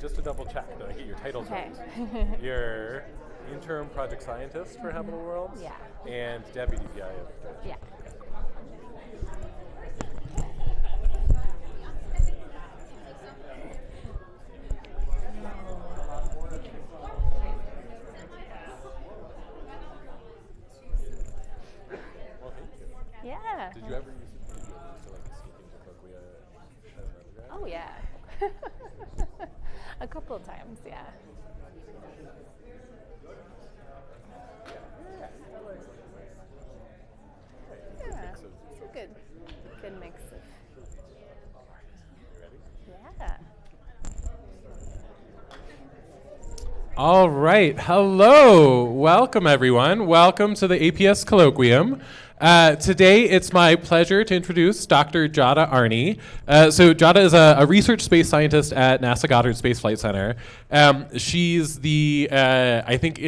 just to double check that I get your titles right. You're interim project scientist for Habitable Worlds? Yeah. And deputy PI of the Yeah. Well, thank you. Yeah. Did you ever used to like sneak into Colloquium as an undergrad? Oh, yeah. A couple of times, yeah. Yeah, it's a good mix of. You ready? Yeah. All right. Hello. Welcome, everyone. Welcome to the APS Colloquium. Today, it's my pleasure to introduce Dr. Giada Arney. So Giada is a research space scientist at NASA Goddard Space Flight Center. She's the, I think,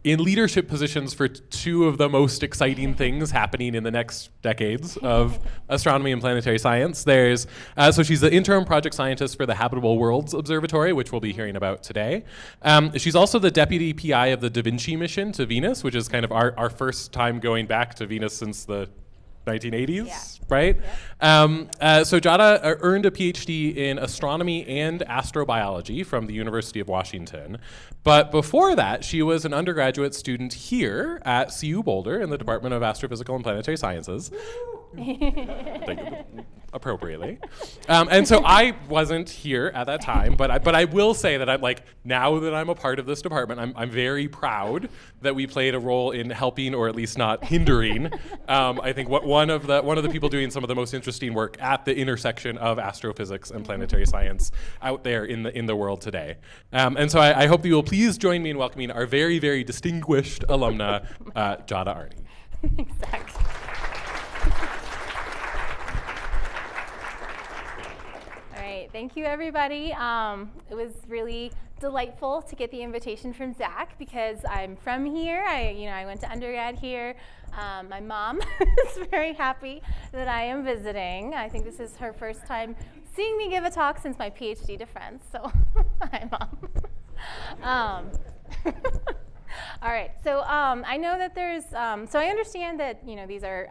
in leadership positions for two of the most exciting things happening in the next decades of astronomy and planetary science. So she's the interim project scientist for the Habitable Worlds Observatory, which we'll be hearing about today. She's also the deputy PI of the Da Vinci mission to Venus, which is kind of our first time going back to Venus since the 1980s, right? So Giada earned a PhD in astronomy and astrobiology from the University of Washington. But before that, she was an undergraduate student here at CU Boulder in the Department of Astrophysical and Planetary Sciences. Appropriately. And so I wasn't here at that time, but I will say that I'm like, now that I'm a part of this department, I'm very proud that we played a role in helping, or at least not hindering, I think one of the people doing some of the most interesting work at the intersection of astrophysics and planetary science out there in the world today. And so I hope that you will please join me in welcoming our very, very distinguished alumna, Giada Arney. Exactly. All right, thank you, everybody. It was really delightful to get the invitation from Zach because I'm from here. I went to undergrad here. My mom is very happy that I am visiting. I think this is her first time seeing me give a talk since my PhD defense. So, hi, Mom. All right. So I know that there's. So I understand that these are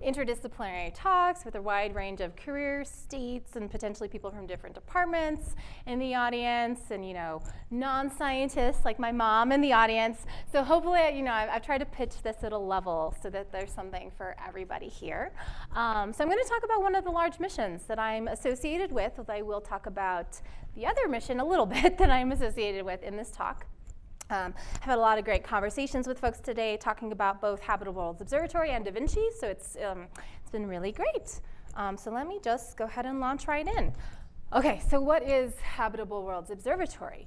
interdisciplinary talks with a wide range of career states and potentially people from different departments in the audience, and non-scientists like my mom in the audience. So hopefully, I've tried to pitch this at a level so that there's something for everybody here. So I'm going to talk about one of the large missions that I'm associated with, although I will talk about the other mission a little bit that I'm associated with in this talk. I've had a lot of great conversations with folks today talking about both Habitable Worlds Observatory and Da Vinci, so it's been really great. So let me just go ahead and launch right in. Okay, so what is Habitable Worlds Observatory?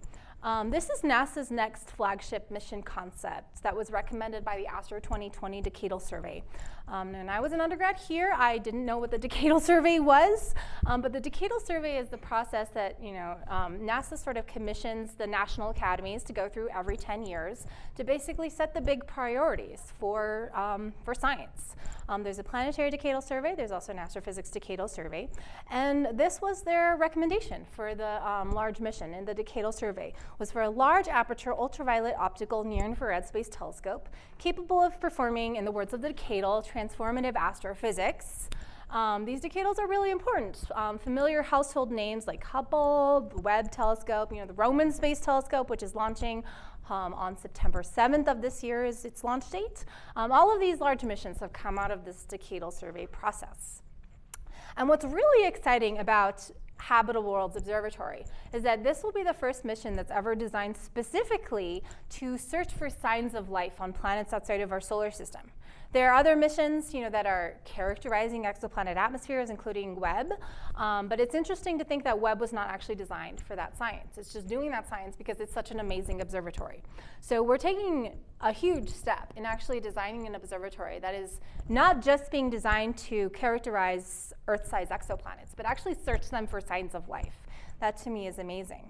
This is NASA's next flagship mission concept that was recommended by the Astro 2020 Decadal Survey. And I was an undergrad here. I didn't know what the Decadal Survey was, but the Decadal Survey is the process that NASA sort of commissions the national academies to go through every 10 years to basically set the big priorities for science. There's a planetary decadal survey. There's also an astrophysics decadal survey. And this was their recommendation for the large mission in the decadal survey, was for a large aperture ultraviolet optical near-infrared space telescope capable of performing, in the words of the decadal, transformative astrophysics. These decadals are really important. Familiar household names like Hubble, the Webb telescope, the Roman Space Telescope, which is launching on September 7th of this year is its launch date. All of these large missions have come out of this decadal survey process. And what's really exciting about Habitable Worlds Observatory is that this will be the first mission that's ever designed specifically to search for signs of life on planets outside of our solar system. There are other missions, that are characterizing exoplanet atmospheres, including Webb. But it's interesting to think that Webb was not actually designed for that science. It's just doing that science because it's such an amazing observatory. So we're taking a huge step in actually designing an observatory that is not just being designed to characterize Earth-sized exoplanets, but actually search them for signs of life. That, to me, is amazing.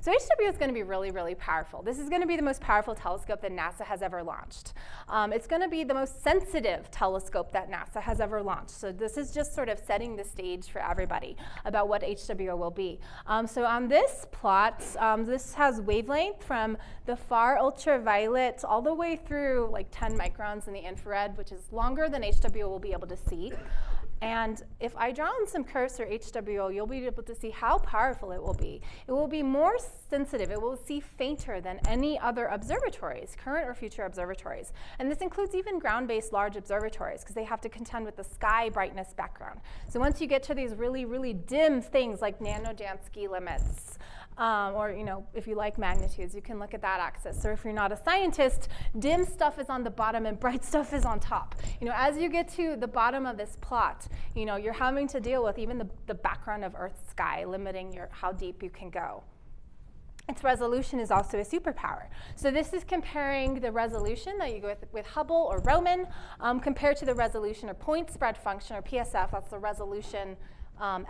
So HWO is going to be really, really powerful. This is going to be the most powerful telescope that NASA has ever launched. It's going to be the most sensitive telescope that NASA has ever launched. So this is just sort of setting the stage for everybody about what HWO will be. So on this plot, this has wavelength from the far ultraviolet all the way through like 10 microns in the infrared, which is longer than HWO will be able to see. And if I draw in some curves for HWO, you'll be able to see how powerful it will be. It will be more sensitive. It will see fainter than any other observatories, current or future observatories. And this includes even ground-based large observatories, because they have to contend with the sky brightness background. So once you get to these really, really dim things like nanojansky limits, or if you like magnitudes, you can look at that axis. Or if you're not a scientist, dim stuff is on the bottom and bright stuff is on top. As you get to the bottom of this plot, you're having to deal with even the background of Earth's sky, limiting how deep you can go. Its resolution is also a superpower. So this is comparing the resolution that you go with Hubble or Roman compared to the resolution or point spread function or PSF. That's the resolution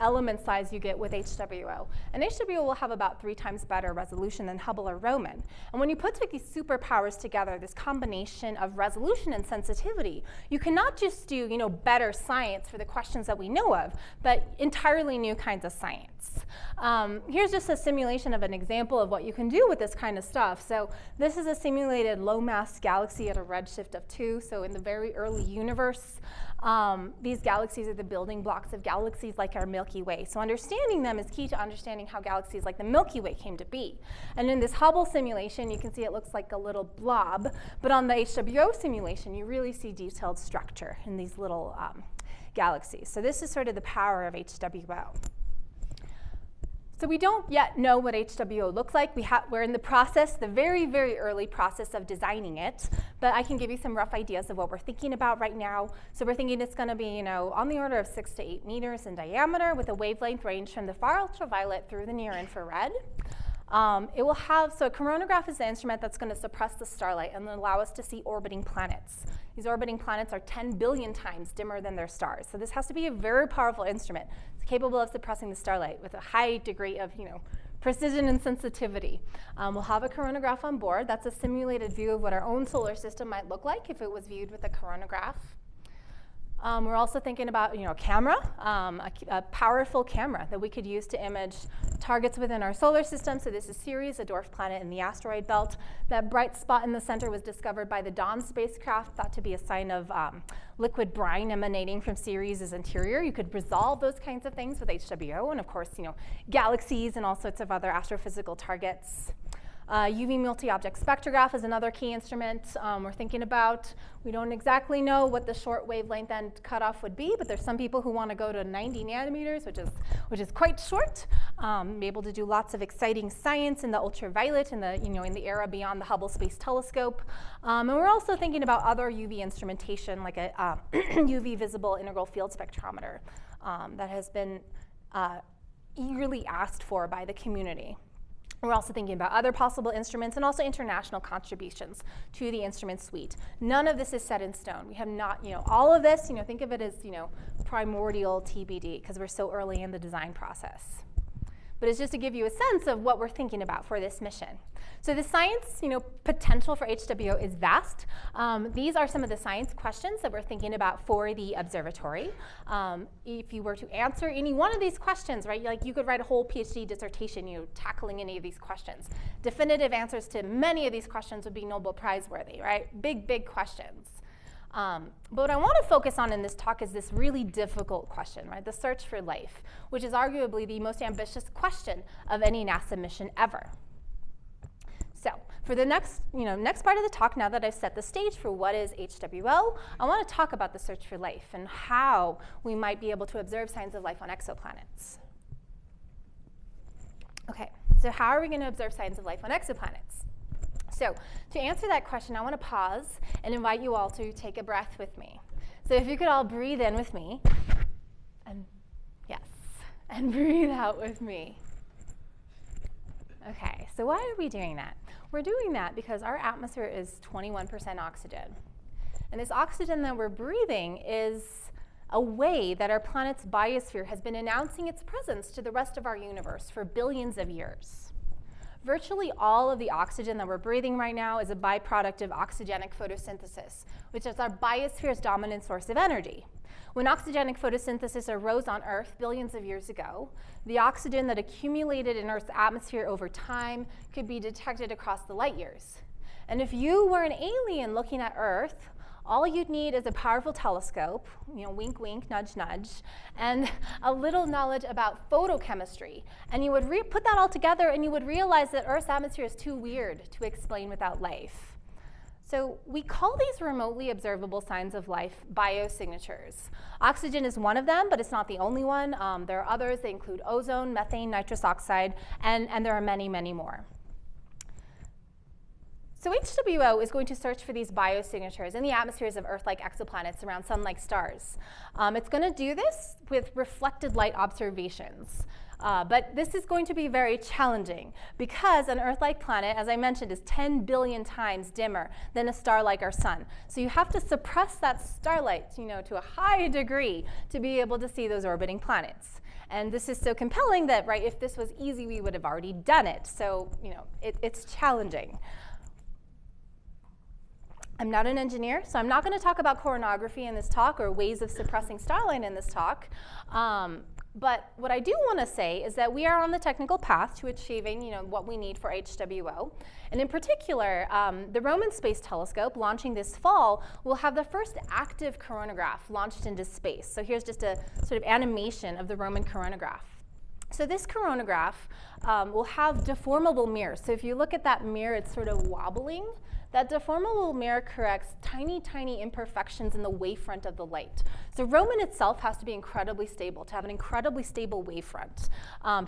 element size you get with HWO. And HWO will have about 3 times better resolution than Hubble or Roman. And when you put these superpowers together, this combination of resolution and sensitivity, you cannot just do better science for the questions that we know of, but entirely new kinds of science. Here's just a simulation of an example of what you can do with this kind of stuff. So this is a simulated low-mass galaxy at a redshift of 2. So in the very early universe, these galaxies are the building blocks of galaxies like our Milky Way. So understanding them is key to understanding how galaxies like the Milky Way came to be. And in this Hubble simulation, you can see it looks like a little blob. But on the HWO simulation, you really see detailed structure in these little galaxies. So this is sort of the power of HWO. So we don't yet know what HWO looks like. We're in the process, the very, very early process of designing it. But I can give you some rough ideas of what we're thinking about right now. So we're thinking it's going to be, on the order of 6 to 8 meters in diameter with a wavelength range from the far ultraviolet through the near infrared. It will have, so a coronagraph is the instrument that's going to suppress the starlight and allow us to see orbiting planets. These orbiting planets are 10 billion times dimmer than their stars. So this has to be a very powerful instrument. It's capable of suppressing the starlight with a high degree of, precision and sensitivity. We'll have a coronagraph on board. That's a simulated view of what our own solar system might look like if it was viewed with a coronagraph. We're also thinking about a camera, a powerful camera that we could use to image targets within our solar system. So this is Ceres, a dwarf planet in the asteroid belt. That bright spot in the center was discovered by the Dawn spacecraft, thought to be a sign of liquid brine emanating from Ceres' interior. You could resolve those kinds of things with HWO, and of course, galaxies and all sorts of other astrophysical targets. UV multi-object spectrograph is another key instrument we're thinking about. We don't exactly know what the short wavelength end cutoff would be, but there's some people who want to go to 90 nanometers, which is quite short. Be able to do lots of exciting science in the ultraviolet in the in the era beyond the Hubble Space Telescope. And we're also thinking about other UV instrumentation, like a UV visible integral field spectrometer that has been eagerly asked for by the community. We're also thinking about other possible instruments and also international contributions to the instrument suite. None of this is set in stone. We have not, all of this, think of it as, primordial TBD because we're so early in the design process. But it's just to give you a sense of what we're thinking about for this mission. So the science, potential for HWO is vast. These are some of the science questions that we're thinking about for the observatory. If you were to answer any one of these questions, right, like you could write a whole PhD dissertation, tackling any of these questions. Definitive answers to many of these questions would be Nobel Prize worthy, right? Big, big questions. But what I want to focus on in this talk is this really difficult question, right? The search for life, which is arguably the most ambitious question of any NASA mission ever. So for the next part of the talk, now that I've set the stage for what is HWO, I want to talk about the search for life and how we might be able to observe signs of life on exoplanets. Okay, so how are we going to observe signs of life on exoplanets? So to answer that question, I want to pause and invite you all to take a breath with me. So if you could all breathe in with me, and yes, and breathe out with me. Okay, so why are we doing that? We're doing that because our atmosphere is 21% oxygen. And this oxygen that we're breathing is a way that our planet's biosphere has been announcing its presence to the rest of our universe for billions of years. Virtually all of the oxygen that we're breathing right now is a byproduct of oxygenic photosynthesis, which is our biosphere's dominant source of energy. When oxygenic photosynthesis arose on Earth billions of years ago, the oxygen that accumulated in Earth's atmosphere over time could be detected across the light years. And if you were an alien looking at Earth, all you'd need is a powerful telescope, wink, wink, nudge, nudge, and a little knowledge about photochemistry. And you would put that all together and you would realize that Earth's atmosphere is too weird to explain without life. So we call these remotely observable signs of life biosignatures. Oxygen is one of them, but it's not the only one. There are others. They include ozone, methane, nitrous oxide, and there are many, many more. So HWO is going to search for these biosignatures in the atmospheres of Earth-like exoplanets around sun-like stars. It's going to do this with reflected light observations. But this is going to be very challenging because an Earth-like planet, as I mentioned, is 10 billion times dimmer than a star like our sun. So you have to suppress that starlight, to a high degree to be able to see those orbiting planets. And this is so compelling that, right, if this was easy, we would have already done it. So, it's challenging. I'm not an engineer, so I'm not going to talk about coronagraphy in this talk or ways of suppressing starlight in this talk. But what I do want to say is that we are on the technical path to achieving, what we need for HWO. And in particular, the Roman Space Telescope, launching this fall, will have the first active coronagraph launched into space. So here's just a sort of animation of the Roman coronagraph. So this coronagraph will have deformable mirrors. So if you look at that mirror, it's sort of wobbling. That deformable mirror corrects tiny, tiny imperfections in the wavefront of the light. So Roman itself has to be incredibly stable, to have an incredibly stable wavefront,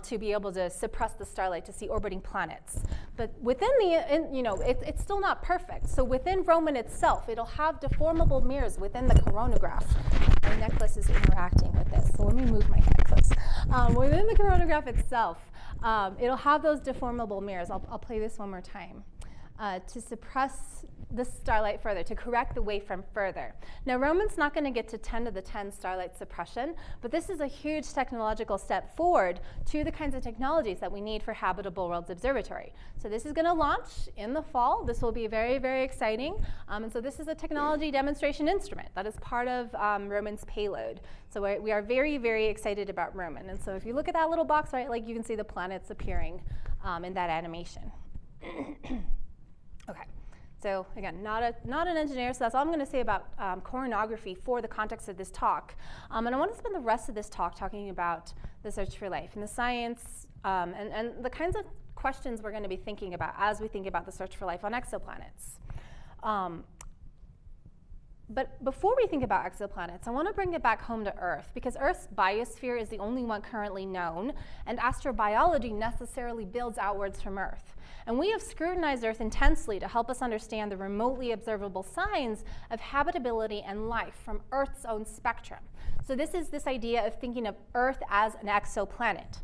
to be able to suppress the starlight to see orbiting planets. But within it's still not perfect. So within Roman itself, it'll have deformable mirrors within the coronagraph. My necklace is interacting with this, so let me move my necklace. Within the coronagraph itself, it'll have those deformable mirrors. I'll play this one more time. To suppress the starlight further, to correct the wavefront further. Now, Roman's not going to get to 10 to the 10 starlight suppression, but this is a huge technological step forward to the kinds of technologies that we need for Habitable Worlds Observatory. So this is going to launch in the fall. This will be very, very exciting. And so this is a technology demonstration instrument that is part of Roman's payload. So we are very, very excited about Roman. And so if you look at that little box, right, like you can see the planets appearing in that animation. Okay, so again, not an engineer, so that's all I'm going to say about coronagraphy for the context of this talk. And I want to spend the rest of this talk talking about the search for life and the science and the kinds of questions we're going to be thinking about as we think about the search for life on exoplanets. But before we think about exoplanets, I want to bring it back home to Earth, because Earth's biosphere is the only one currently known, and astrobiology necessarily builds outwards from Earth. And we have scrutinized Earth intensely to help us understand the remotely observable signs of habitability and life from Earth's own spectrum. So this is this idea of thinking of Earth as an exoplanet.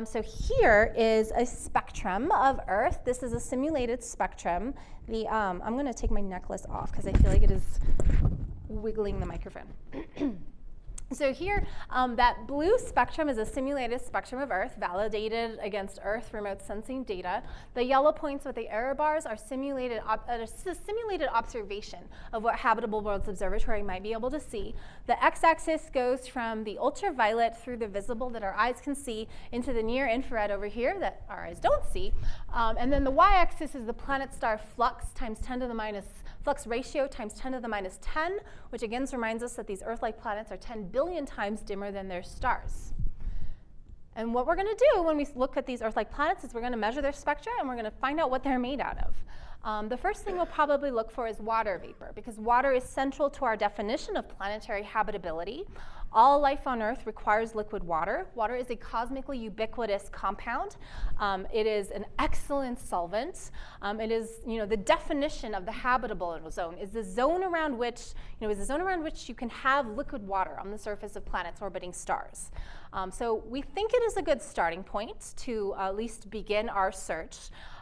So here is a spectrum of Earth. This is a simulated spectrum. I'm going to take my necklace off because I feel like it is wiggling the microphone. So here, that blue spectrum is a simulated spectrum of Earth, validated against Earth remote sensing data. The yellow points with the error bars are simulated observation of what Habitable Worlds Observatory might be able to see. The x-axis goes from the ultraviolet through the visible that our eyes can see into the near infrared over here that our eyes don't see. And then the y-axis is the planet-star flux times 10 to the minus flux ratio times 10 to the minus 10, which again reminds us that these Earth-like planets are 10 billion times dimmer than their stars. And what we're going to do when we look at these Earth-like planets is we're going to measure their spectra and we're going to find out what they're made out of. The first thing we'll probably look for is water vapor, because water is central to our definition of planetary habitability. All life on Earth requires liquid water. Water is a cosmically ubiquitous compound. It is an excellent solvent. It is, the definition of the habitable zone is the zone around which, you can have liquid water on the surface of planets orbiting stars. So we think it is a good starting point to at least begin our search.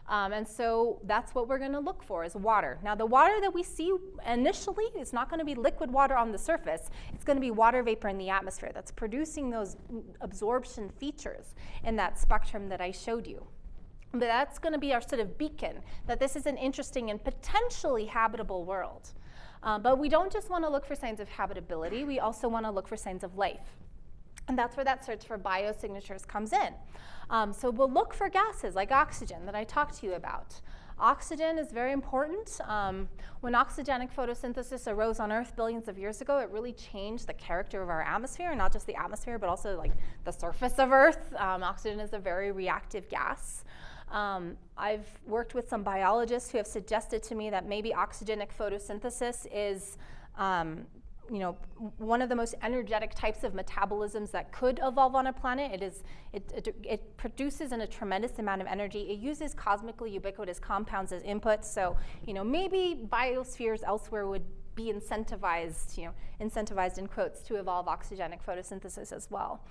And so that's what we're going to look for is water. Now the water that we see initially is not going to be liquid water on the surface. It's going to be water vapor in the atmosphere that's producing those absorption features in that spectrum that I showed you. But that's going to be our sort of beacon that this is an interesting and potentially habitable world. But we don't just want to look for signs of habitability. We also want to look for signs of life. And that's where that search for biosignatures comes in. So we'll look for gases like oxygen that I talked to you about. Oxygen is very important. When oxygenic photosynthesis arose on Earth billions of years ago, it really changed the character of our atmosphere, not just the atmosphere, but also like the surface of Earth. Oxygen is a very reactive gas. I've worked with some biologists who have suggested to me that maybe oxygenic photosynthesis is one of the most energetic types of metabolisms that could evolve on a planet. It produces a tremendous amount of energy. It uses cosmically ubiquitous compounds as inputs. So, maybe biospheres elsewhere would be incentivized, incentivized in quotes, to evolve oxygenic photosynthesis as well.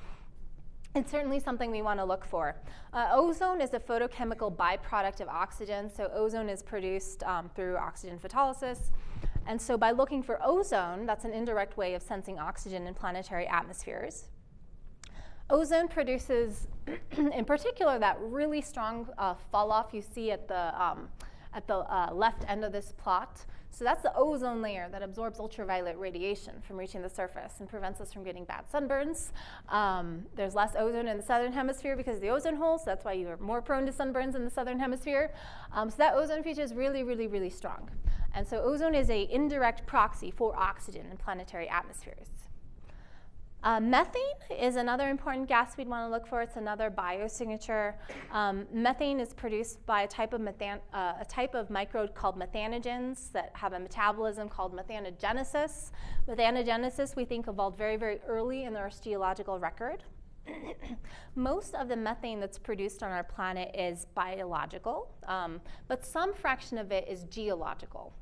It's certainly something we want to look for. Ozone is a photochemical byproduct of oxygen. So ozone is produced through oxygen photolysis. And so by looking for ozone, that's an indirect way of sensing oxygen in planetary atmospheres. Ozone produces, in particular, that really strong fall off you see at the left end of this plot. So that's the ozone layer that absorbs ultraviolet radiation from reaching the surface and prevents us from getting bad sunburns. There's less ozone in the southern hemisphere because of the ozone hole, so that's why you are more prone to sunburns in the southern hemisphere. So that ozone feature is really, really, really strong. And so ozone is an indirect proxy for oxygen in planetary atmospheres. Methane is another important gas we'd want to look for. It's another biosignature. Methane is produced by a type of microbe called methanogens that have a metabolism called methanogenesis. Methanogenesis, we think, evolved very, very early in the Earth's geological record. Most of the methane that's produced on our planet is biological, but some fraction of it is geological.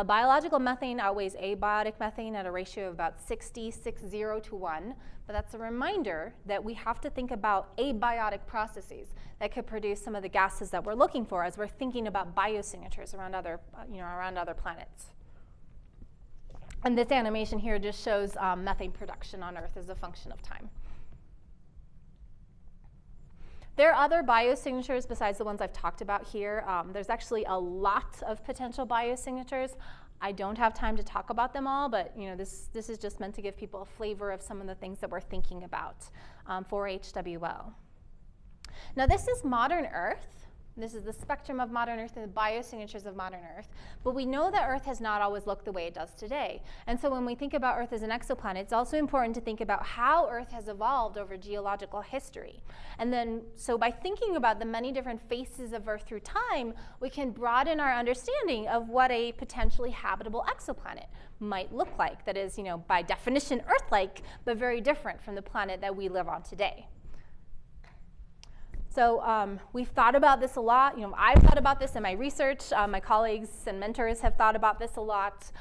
Biological methane outweighs abiotic methane at a ratio of about 60 to 1, but that's a reminder that we have to think about abiotic processes that could produce some of the gases that we're looking for as we're thinking about biosignatures around other planets. And this animation here just shows methane production on Earth as a function of time. There are other biosignatures besides the ones I've talked about here. There's actually a lot of potential biosignatures. I don't have time to talk about them all, but this is just meant to give people a flavor of some of the things that we're thinking about for HWO. Now this is modern Earth. This is the spectrum of modern Earth and the biosignatures of modern Earth. But we know that Earth has not always looked the way it does today. And so when we think about Earth as an exoplanet, it's also important to think about how Earth has evolved over geological history. And then, so by thinking about the many different faces of Earth through time, we can broaden our understanding of what a potentially habitable exoplanet might look like. That is, by definition, Earth-like, but very different from the planet that we live on today. So we've thought about this a lot. I've thought about this in my research. My colleagues and mentors have thought about this a lot.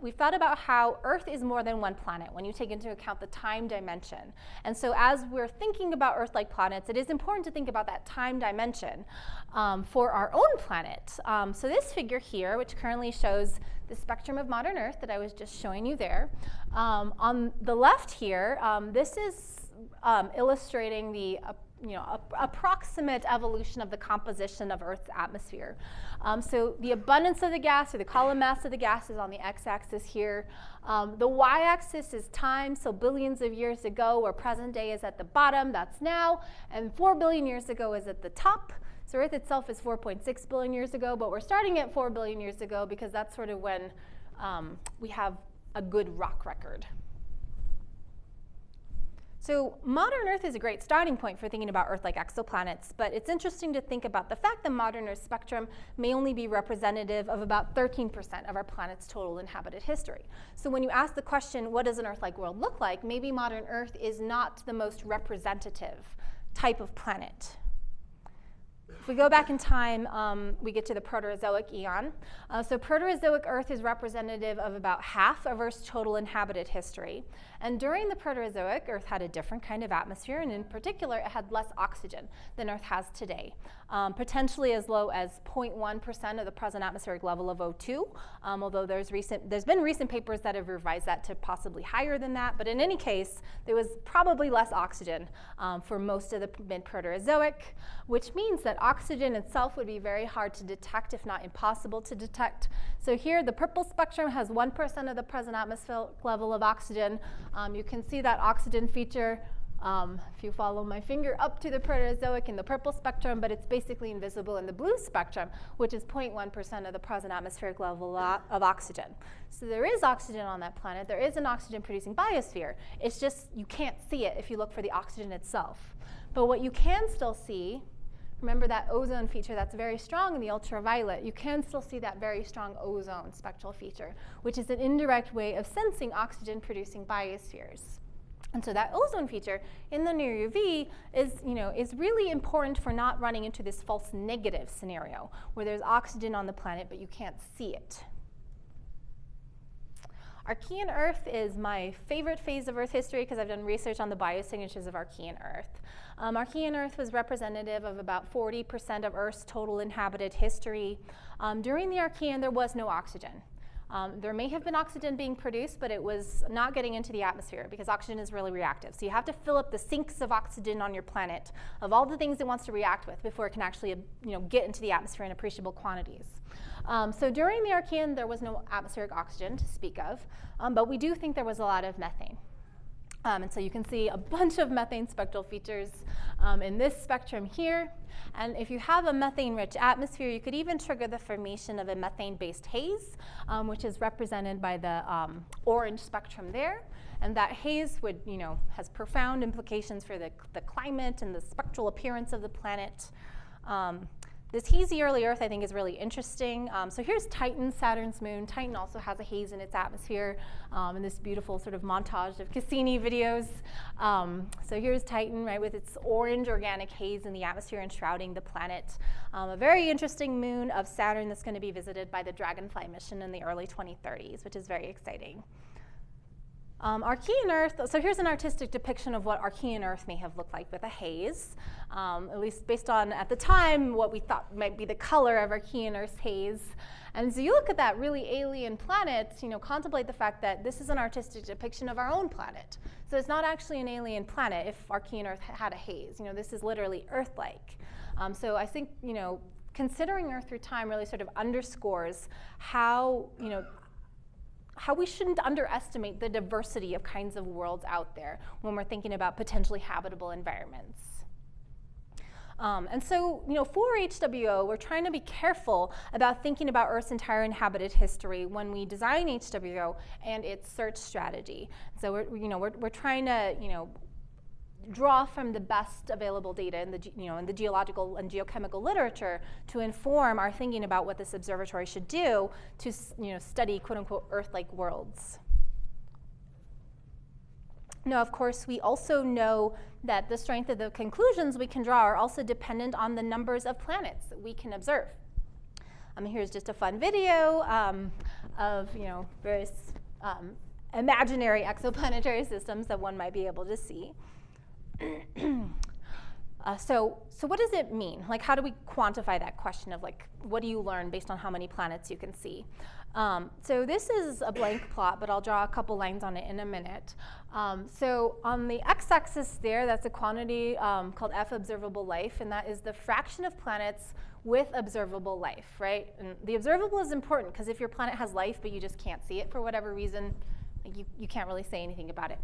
We've thought about how Earth is more than one planet when you take into account the time dimension. And so as we're thinking about Earth-like planets, it is important to think about that time dimension for our own planet. So this figure here, which currently shows the spectrum of modern Earth that I was just showing you there. On the left here, this is illustrating the approximate evolution of the composition of Earth's atmosphere. So the abundance of the gas, or the column mass of the gas, is on the x-axis here. The y-axis is time, so billions of years ago, where present day is at the bottom, that's now, and 4 billion years ago is at the top. So Earth itself is 4.6 billion years ago, but we're starting at 4 billion years ago because that's sort of when we have a good rock record. So modern Earth is a great starting point for thinking about Earth-like exoplanets, but it's interesting to think about the fact that modern Earth spectrum may only be representative of about 13% of our planet's total inhabited history. So when you ask the question, what does an Earth-like world look like, maybe modern Earth is not the most representative type of planet we go back in time, we get to the Proterozoic eon. So Proterozoic Earth is representative of about half of Earth's total inhabited history. And during the Proterozoic, Earth had a different kind of atmosphere, and in particular, it had less oxygen than Earth has today, potentially as low as 0.1% of the present atmospheric level of O2, although there's been recent papers that have revised that to possibly higher than that. But in any case, there was probably less oxygen for most of the mid-Proterozoic, which means that oxygen itself would be very hard to detect, if not impossible to detect. So here, the purple spectrum has 1% of the present atmospheric level of oxygen. You can see that oxygen feature if you follow my finger up to the Proterozoic in the purple spectrum, but it's basically invisible in the blue spectrum, which is 0.1% of the present atmospheric level of oxygen. So there is oxygen on that planet. There is an oxygen-producing biosphere. It's just you can't see it if you look for the oxygen itself. But what you can still see, remember that ozone feature that's very strong in the ultraviolet, you can still see that very strong ozone spectral feature, which is an indirect way of sensing oxygen-producing biospheres. And so that ozone feature in the near UV is really important for not running into this false negative scenario where there's oxygen on the planet but you can't see it. Archean Earth is my favorite phase of Earth history because I've done research on the biosignatures of Archean Earth. Archean Earth was representative of about 40% of Earth's total inhabited history. During the Archean, there was no oxygen. There may have been oxygen being produced, but it was not getting into the atmosphere because oxygen is really reactive. So you have to fill up the sinks of oxygen on your planet of all the things it wants to react with before it can actually get into the atmosphere in appreciable quantities. So during the Archean, there was no atmospheric oxygen to speak of, but we do think there was a lot of methane. And so you can see a bunch of methane spectral features in this spectrum here. And if you have a methane-rich atmosphere, you could even trigger the formation of a methane-based haze, which is represented by the orange spectrum there. And that haze would, has profound implications for the climate and the spectral appearance of the planet. This hazy early Earth, I think, is really interesting. So here's Titan, Saturn's moon. Titan also has a haze in its atmosphere in this beautiful sort of montage of Cassini videos. So here's Titan, right, with its orange organic haze in the atmosphere enshrouding the planet. A very interesting moon of Saturn that's going to be visited by the Dragonfly mission in the early 2030s, which is very exciting. Archean Earth, so here's an artistic depiction of what Archean Earth may have looked like with a haze, at least based on, at the time, what we thought might be the color of Archean Earth's haze. And so you look at that really alien planet, contemplate the fact that this is an artistic depiction of our own planet. So it's not actually an alien planet if Archean Earth had a haze. This is literally Earth-like. So I think, considering Earth through time really sort of underscores how we shouldn't underestimate the diversity of kinds of worlds out there when we're thinking about potentially habitable environments. And so, for HWO, we're trying to be careful about thinking about Earth's entire inhabited history when we design HWO and its search strategy. So we're trying to, draw from the best available data in the geological and geochemical literature to inform our thinking about what this observatory should do to study quote-unquote Earth-like worlds. Now, of course, we also know that the strength of the conclusions we can draw are also dependent on the numbers of planets that we can observe. Here's just a fun video of various imaginary exoplanetary systems that one might be able to see. So what does it mean? Like, how do we quantify that question of, what do you learn based on how many planets you can see? So this is a blank plot, but I'll draw a couple lines on it in a minute. So on the x-axis there, that's a quantity called F observable life, and that is the fraction of planets with observable life, right? And the observable is important, because if your planet has life, but you just can't see it for whatever reason, you can't really say anything about it.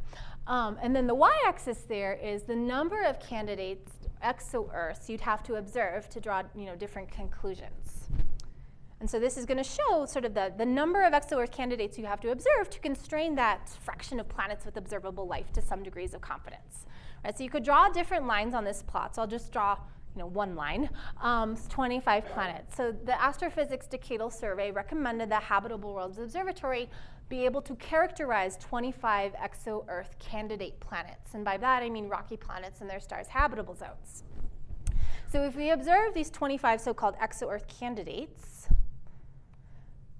And then the y-axis there is the number of candidates, exo-Earths, you'd have to observe to draw different conclusions. And so this is going to show sort of the number of exo-Earth candidates you have to observe to constrain that fraction of planets with observable life to some degrees of confidence. Right, so you could draw different lines on this plot. So I'll just draw one line, 25 planets. So the Astrophysics Decadal Survey recommended that Habitable Worlds Observatory be able to characterize 25 exo-Earth candidate planets. And by that, I mean rocky planets and their stars' habitable zones. So if we observe these 25 so-called exo-Earth candidates,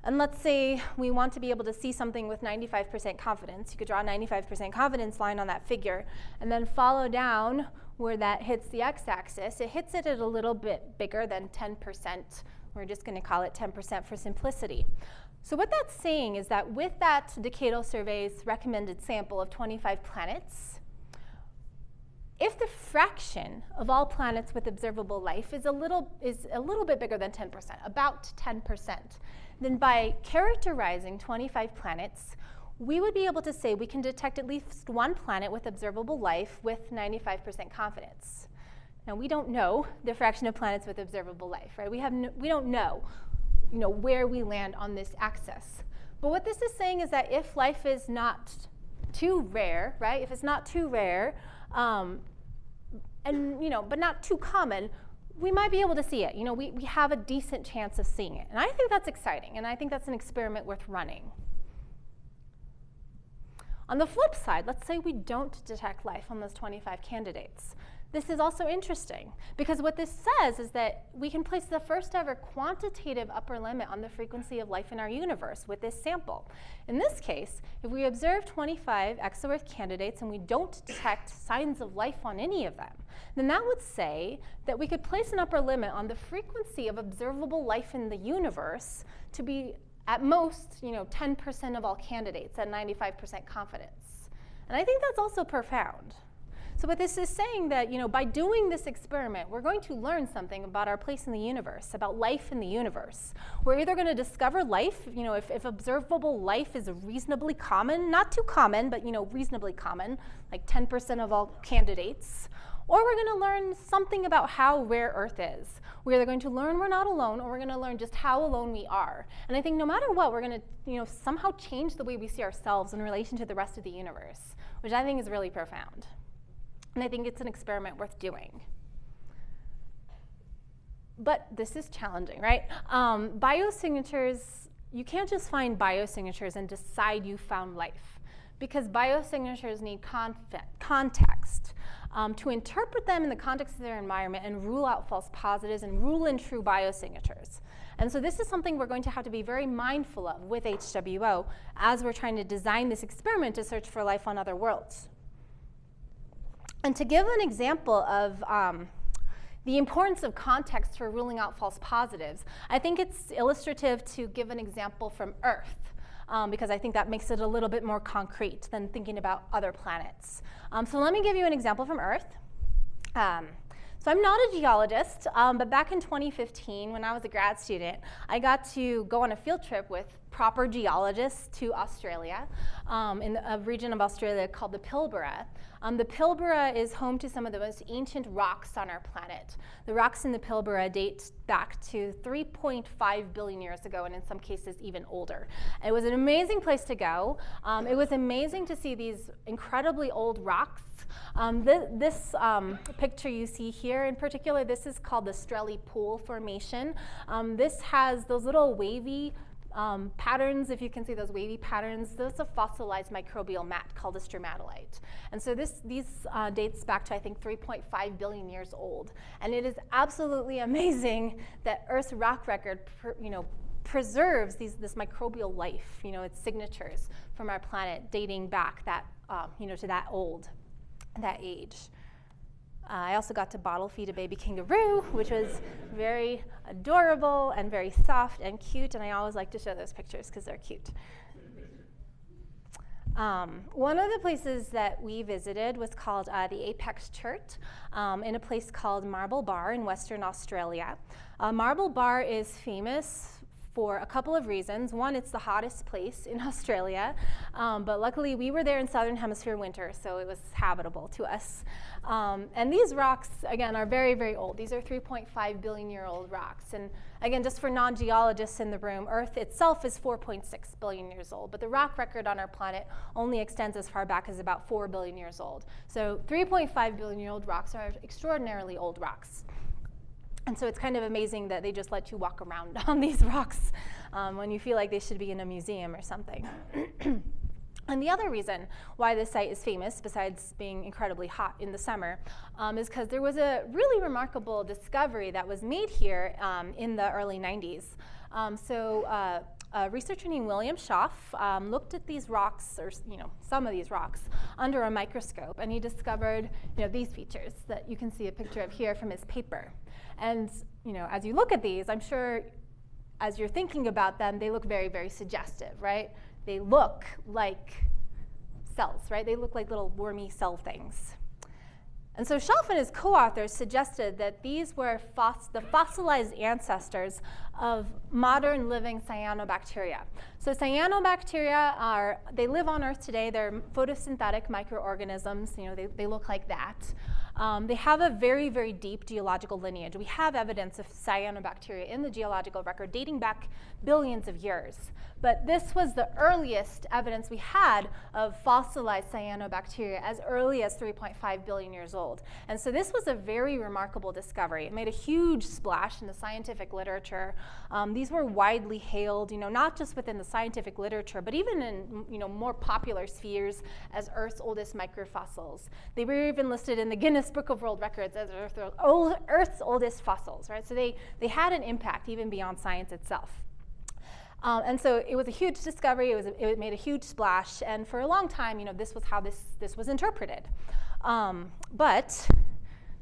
and let's say we want to be able to see something with 95% confidence, you could draw a 95% confidence line on that figure, and then follow down where that hits the x-axis. It hits it at a little bit bigger than 10%. We're just going to call it 10% for simplicity. So what that's saying is that with that decadal survey's recommended sample of 25 planets, if the fraction of all planets with observable life is a little bit bigger than 10%, about 10%, then by characterizing 25 planets, we would be able to say we can detect at least one planet with observable life with 95% confidence. Now, we don't know the fraction of planets with observable life, right? We don't know, where we land on this axis. But what this is saying is that if life is not too rare, right? If it's not too rare, but not too common, we might be able to see it. We have a decent chance of seeing it. And I think that's exciting, and I think that's an experiment worth running. On the flip side, let's say we don't detect life on those 25 candidates. This is also interesting, because what this says is that we can place the first ever quantitative upper limit on the frequency of life in our universe with this sample. In this case, if we observe 25 exo-Earth candidates and we don't detect signs of life on any of them, then that would say that we could place an upper limit on the frequency of observable life in the universe to be at most, 10% of all candidates at 95% confidence. And I think that's also profound. So what this is saying that, by doing this experiment, we're going to learn something about our place in the universe, about life in the universe. We're either going to discover life, if observable life is reasonably common, not too common, but, reasonably common, like 10% of all candidates, or we're going to learn something about how rare Earth is. We're either going to learn we're not alone, or we're going to learn just how alone we are. And I think no matter what, we're going to, somehow change the way we see ourselves in relation to the rest of the universe, which I think is really profound. And I think it's an experiment worth doing. But this is challenging, right? Biosignatures, you can't just find biosignatures and decide you found life, because biosignatures need context to interpret them in the context of their environment and rule out false positives and rule in true biosignatures. And so this is something we're going to have to be very mindful of with HWO as we're trying to design this experiment to search for life on other worlds. And to give an example of the importance of context for ruling out false positives, I think it's illustrative to give an example from Earth, because I think that makes it a little bit more concrete than thinking about other planets. So let me give you an example from Earth. So I'm not a geologist, but back in 2015, when I was a grad student, I got to go on a field trip with proper geologists to Australia, in a region of Australia called the Pilbara. The Pilbara is home to some of the most ancient rocks on our planet. The rocks in the Pilbara date back to 3.5 billion years ago, and in some cases even older. It was an amazing place to go. It was amazing to see these incredibly old rocks. This picture you see here in particular, this is called the Strelley Pool Formation. This has those little wavy patterns, if you can see those wavy patterns. That's a fossilized microbial mat called a stromatolite. And so these dates back to, I think, 3.5 billion years old. And it is absolutely amazing that Earth's rock record preserves this microbial life, its signatures from our planet dating back that, to that age. I also got to bottle feed a baby kangaroo, which was very adorable and very soft and cute, and I always like to show those pictures because they're cute. One of the places that we visited was called the Apex Churt, in a place called Marble Bar in Western Australia. Marble Bar is famous for a couple of reasons. One, it's the hottest place in Australia, but luckily we were there in Southern Hemisphere winter, so it was habitable to us. And these rocks, again, are very, very old. These are 3.5 billion year old rocks. And again, just for non-geologists in the room, Earth itself is 4.6 billion years old, but the rock record on our planet only extends as far back as about 4 billion years old. So 3.5 billion year old rocks are extraordinarily old rocks. And so it's kind of amazing that they just let you walk around on these rocks when you feel like they should be in a museum or something. And the other reason why this site is famous, besides being incredibly hot in the summer, is because there was a really remarkable discovery that was made here in the early 90s. A researcher named William Schaff looked at these rocks, or some of these rocks, under a microscope, and he discovered these features that you can see a picture of here from his paper. And as you look at these, I'm sure as you're thinking about them, they look very, very suggestive, right? They look like cells, right? They look like little wormy cell things. And so Schaff and his co-authors suggested that these were the fossilized ancestors of modern living cyanobacteria. So cyanobacteria they live on Earth today. They're photosynthetic microorganisms. They look like that. They have a very, very deep geological lineage. We have evidence of cyanobacteria in the geological record dating back billions of years. But this was the earliest evidence we had of fossilized cyanobacteria as early as 3.5 billion years old. And so this was a very remarkable discovery. It made a huge splash in the scientific literature. These were widely hailed, not just within the scientific literature, but even in more popular spheres as Earth's oldest microfossils. They were even listed in the Guinness Book of World Records as Earth's oldest fossils, right? So they had an impact even beyond science itself. And so it was a huge discovery. It made a huge splash, and for a long time, this was how this was interpreted. But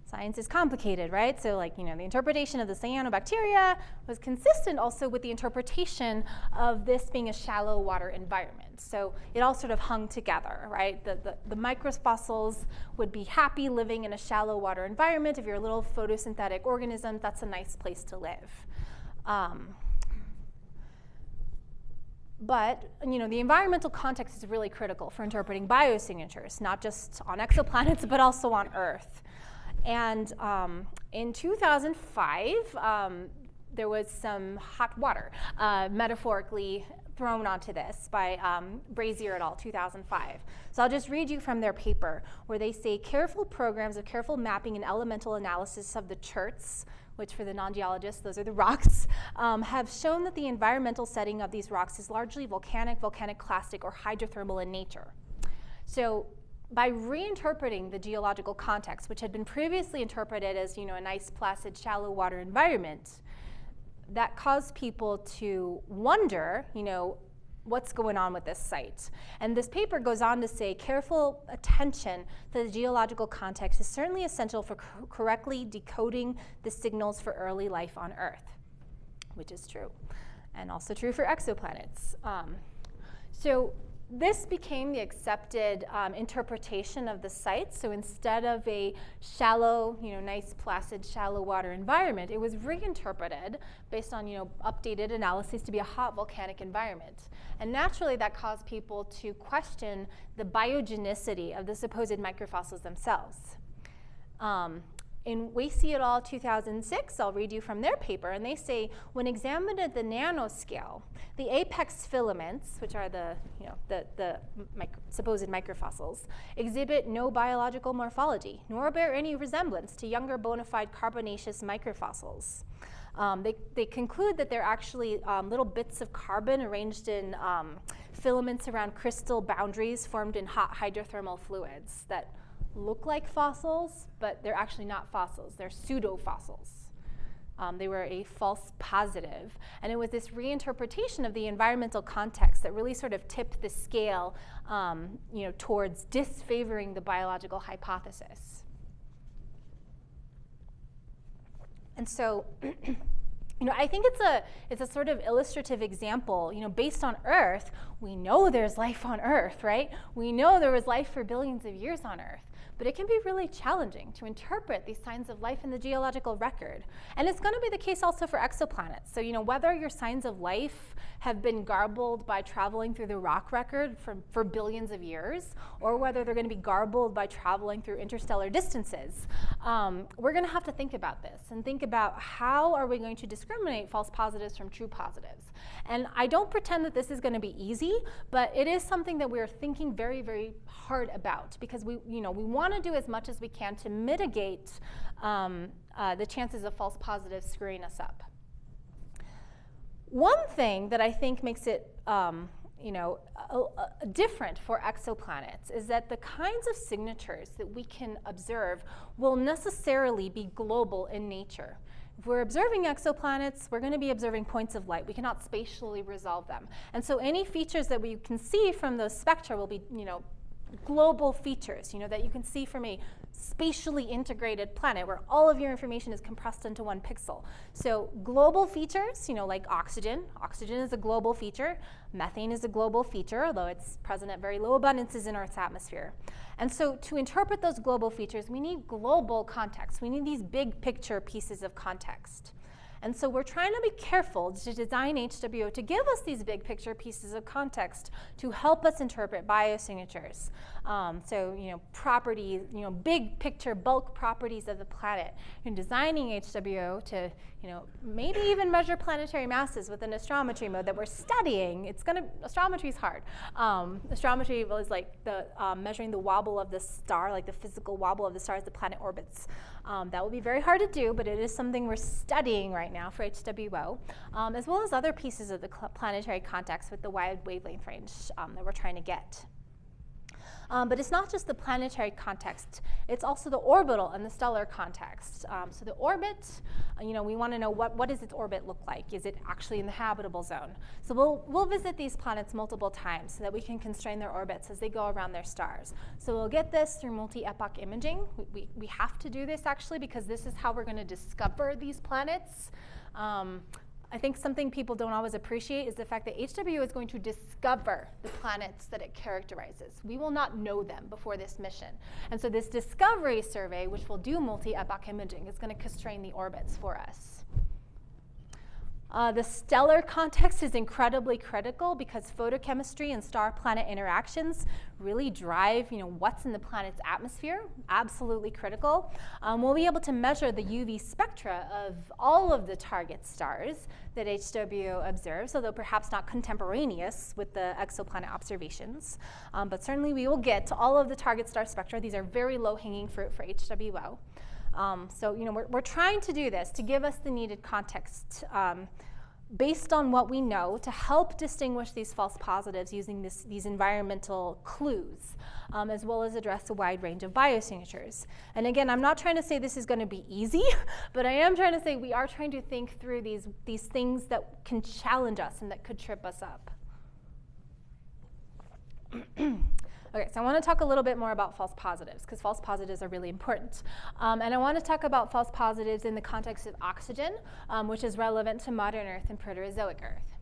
science is complicated, right? So, the interpretation of the cyanobacteria was consistent also with the interpretation of this being a shallow water environment. So it all sort of hung together, right? The microfossils would be happy living in a shallow water environment. If you're a little photosynthetic organism, that's a nice place to live. But the environmental context is really critical for interpreting biosignatures, not just on exoplanets, but also on Earth. And in 2005, there was some hot water metaphorically thrown onto this by Brazier et al., 2005. So I'll just read you from their paper, where they say careful programs of careful mapping and elemental analysis of the cherts, which for the non-geologists, those are the rocks, have shown that the environmental setting of these rocks is largely volcanic, volcanic-clastic, or hydrothermal in nature. So by reinterpreting the geological context, which had been previously interpreted as a nice, placid, shallow water environment, that caused people to wonder, what's going on with this site. And this paper goes on to say careful attention to the geological context is certainly essential for correctly decoding the signals for early life on Earth, which is true, and also true for exoplanets. So this became the accepted interpretation of the site. So instead of a shallow, nice, placid, shallow water environment, it was reinterpreted based on, updated analyses to be a hot volcanic environment. And naturally, that caused people to question the biogenicity of the supposed microfossils themselves. In Wasey et al. 2006, I'll read you from their paper, and they say, when examined at the nanoscale, the apex filaments, which are the supposed microfossils, exhibit no biological morphology, nor bear any resemblance to younger bona fide carbonaceous microfossils. They conclude that they're actually little bits of carbon arranged in filaments around crystal boundaries formed in hot hydrothermal fluids that look like fossils, but they're actually not fossils. They're pseudo-fossils. They were a false positive. And it was this reinterpretation of the environmental context that really sort of tipped the scale towards disfavoring the biological hypothesis. And so I think it's a sort of illustrative example. Based on Earth, we know there's life on Earth, right? We know there was life for billions of years on Earth. But it can be really challenging to interpret these signs of life in the geological record. And it's going to be the case also for exoplanets. So, whether your signs of life have been garbled by traveling through the rock record for billions of years, or whether they're going to be garbled by traveling through interstellar distances, we're going to have to think about this and think about how are we going to discriminate false positives from true positives. And I don't pretend that this is going to be easy, but it is something that we're thinking very, very hard about, because we want to do as much as we can to mitigate the chances of false positives screwing us up. One thing that I think makes it different for exoplanets is that the kinds of signatures that we can observe will necessarily be global in nature. If we're observing exoplanets, we're going to be observing points of light. We cannot spatially resolve them. And so any features that we can see from those spectra will be, global features, that you can see from a spatially integrated planet where all of your information is compressed into one pixel. So global features, like oxygen. Oxygen is a global feature. Methane is a global feature, although it's present at very low abundances in Earth's atmosphere. And so to interpret those global features, we need global context. We need these big picture pieces of context. And so we're trying to be careful to design HWO to give us these big picture pieces of context to help us interpret biosignatures. Properties, big picture bulk properties of the planet. You're designing HWO to, maybe even measure planetary masses with an astrometry mode that we're studying. Astrometry is hard. Astrometry is like the measuring the wobble of the star, like the physical wobble of the star as the planet orbits. That will be very hard to do, but it is something we're studying right now for HWO, as well as other pieces of the planetary context with the wide wavelength range that we're trying to get. But it's not just the planetary context, it's also the orbital and the stellar context. So the orbit, we want to know what does its orbit look like? Is it actually in the habitable zone? So we'll visit these planets multiple times so that we can constrain their orbits as they go around their stars. So we'll get this through multi-epoch imaging. We have to do this actually because this is how we're going to discover these planets. I think something people don't always appreciate is the fact that HWO is going to discover the planets that it characterizes. We will not know them before this mission. And so this discovery survey, which will do multi-epoch imaging, is going to constrain the orbits for us. The stellar context is incredibly critical because photochemistry and star-planet interactions really drive, what's in the planet's atmosphere. Absolutely critical. We'll be able to measure the UV spectra of all of the target stars that HWO observes, although perhaps not contemporaneous with the exoplanet observations. But certainly we will get to all of the target star spectra. These are very low-hanging fruit for HWO. We're trying to do this to give us the needed context based on what we know to help distinguish these false positives using these environmental clues, as well as address a wide range of biosignatures. And again, I'm not trying to say this is going to be easy, but I am trying to say we are trying to think through these things that can challenge us and that could trip us up. Okay, so I want to talk a little bit more about false positives, because false positives are really important. And I want to talk about false positives in the context of oxygen, which is relevant to modern Earth and Proterozoic Earth.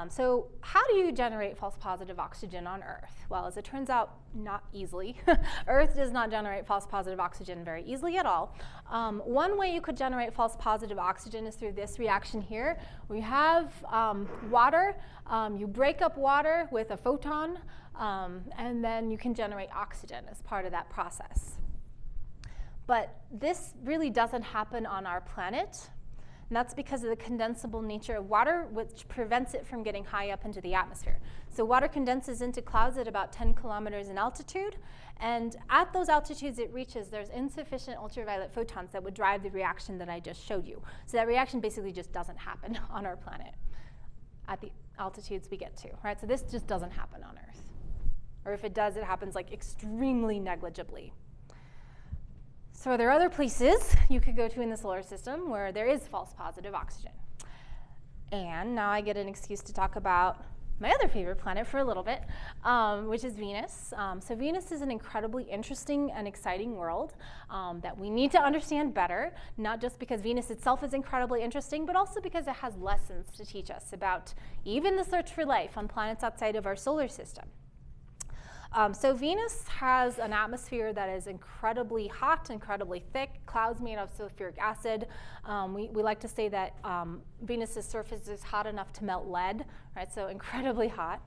So how do you generate false positive oxygen on Earth? Well, as it turns out, not easily. Earth does not generate false positive oxygen very easily at all. One way you could generate false positive oxygen is through this reaction here. We have water. You break up water with a photon, and then you can generate oxygen as part of that process. But this really doesn't happen on our planet. And that's because of the condensable nature of water, which prevents it from getting high up into the atmosphere. So water condenses into clouds at about 10 kilometers in altitude. And at those altitudes it reaches, there's insufficient ultraviolet photons that would drive the reaction that I just showed you. So that reaction basically just doesn't happen on our planet at the altitudes we get to, right? So this just doesn't happen on Earth. Or if it does, it happens like extremely negligibly. So there are other places you could go to in the solar system where there is false positive oxygen. And now I get an excuse to talk about my other favorite planet for a little bit, which is Venus. So Venus is an incredibly interesting and exciting world that we need to understand better, not just because Venus itself is incredibly interesting, but also because it has lessons to teach us about even the search for life on planets outside of our solar system. So Venus has an atmosphere that is incredibly hot, incredibly thick, clouds made of sulfuric acid. We like to say that Venus's surface is hot enough to melt lead, right? So incredibly hot.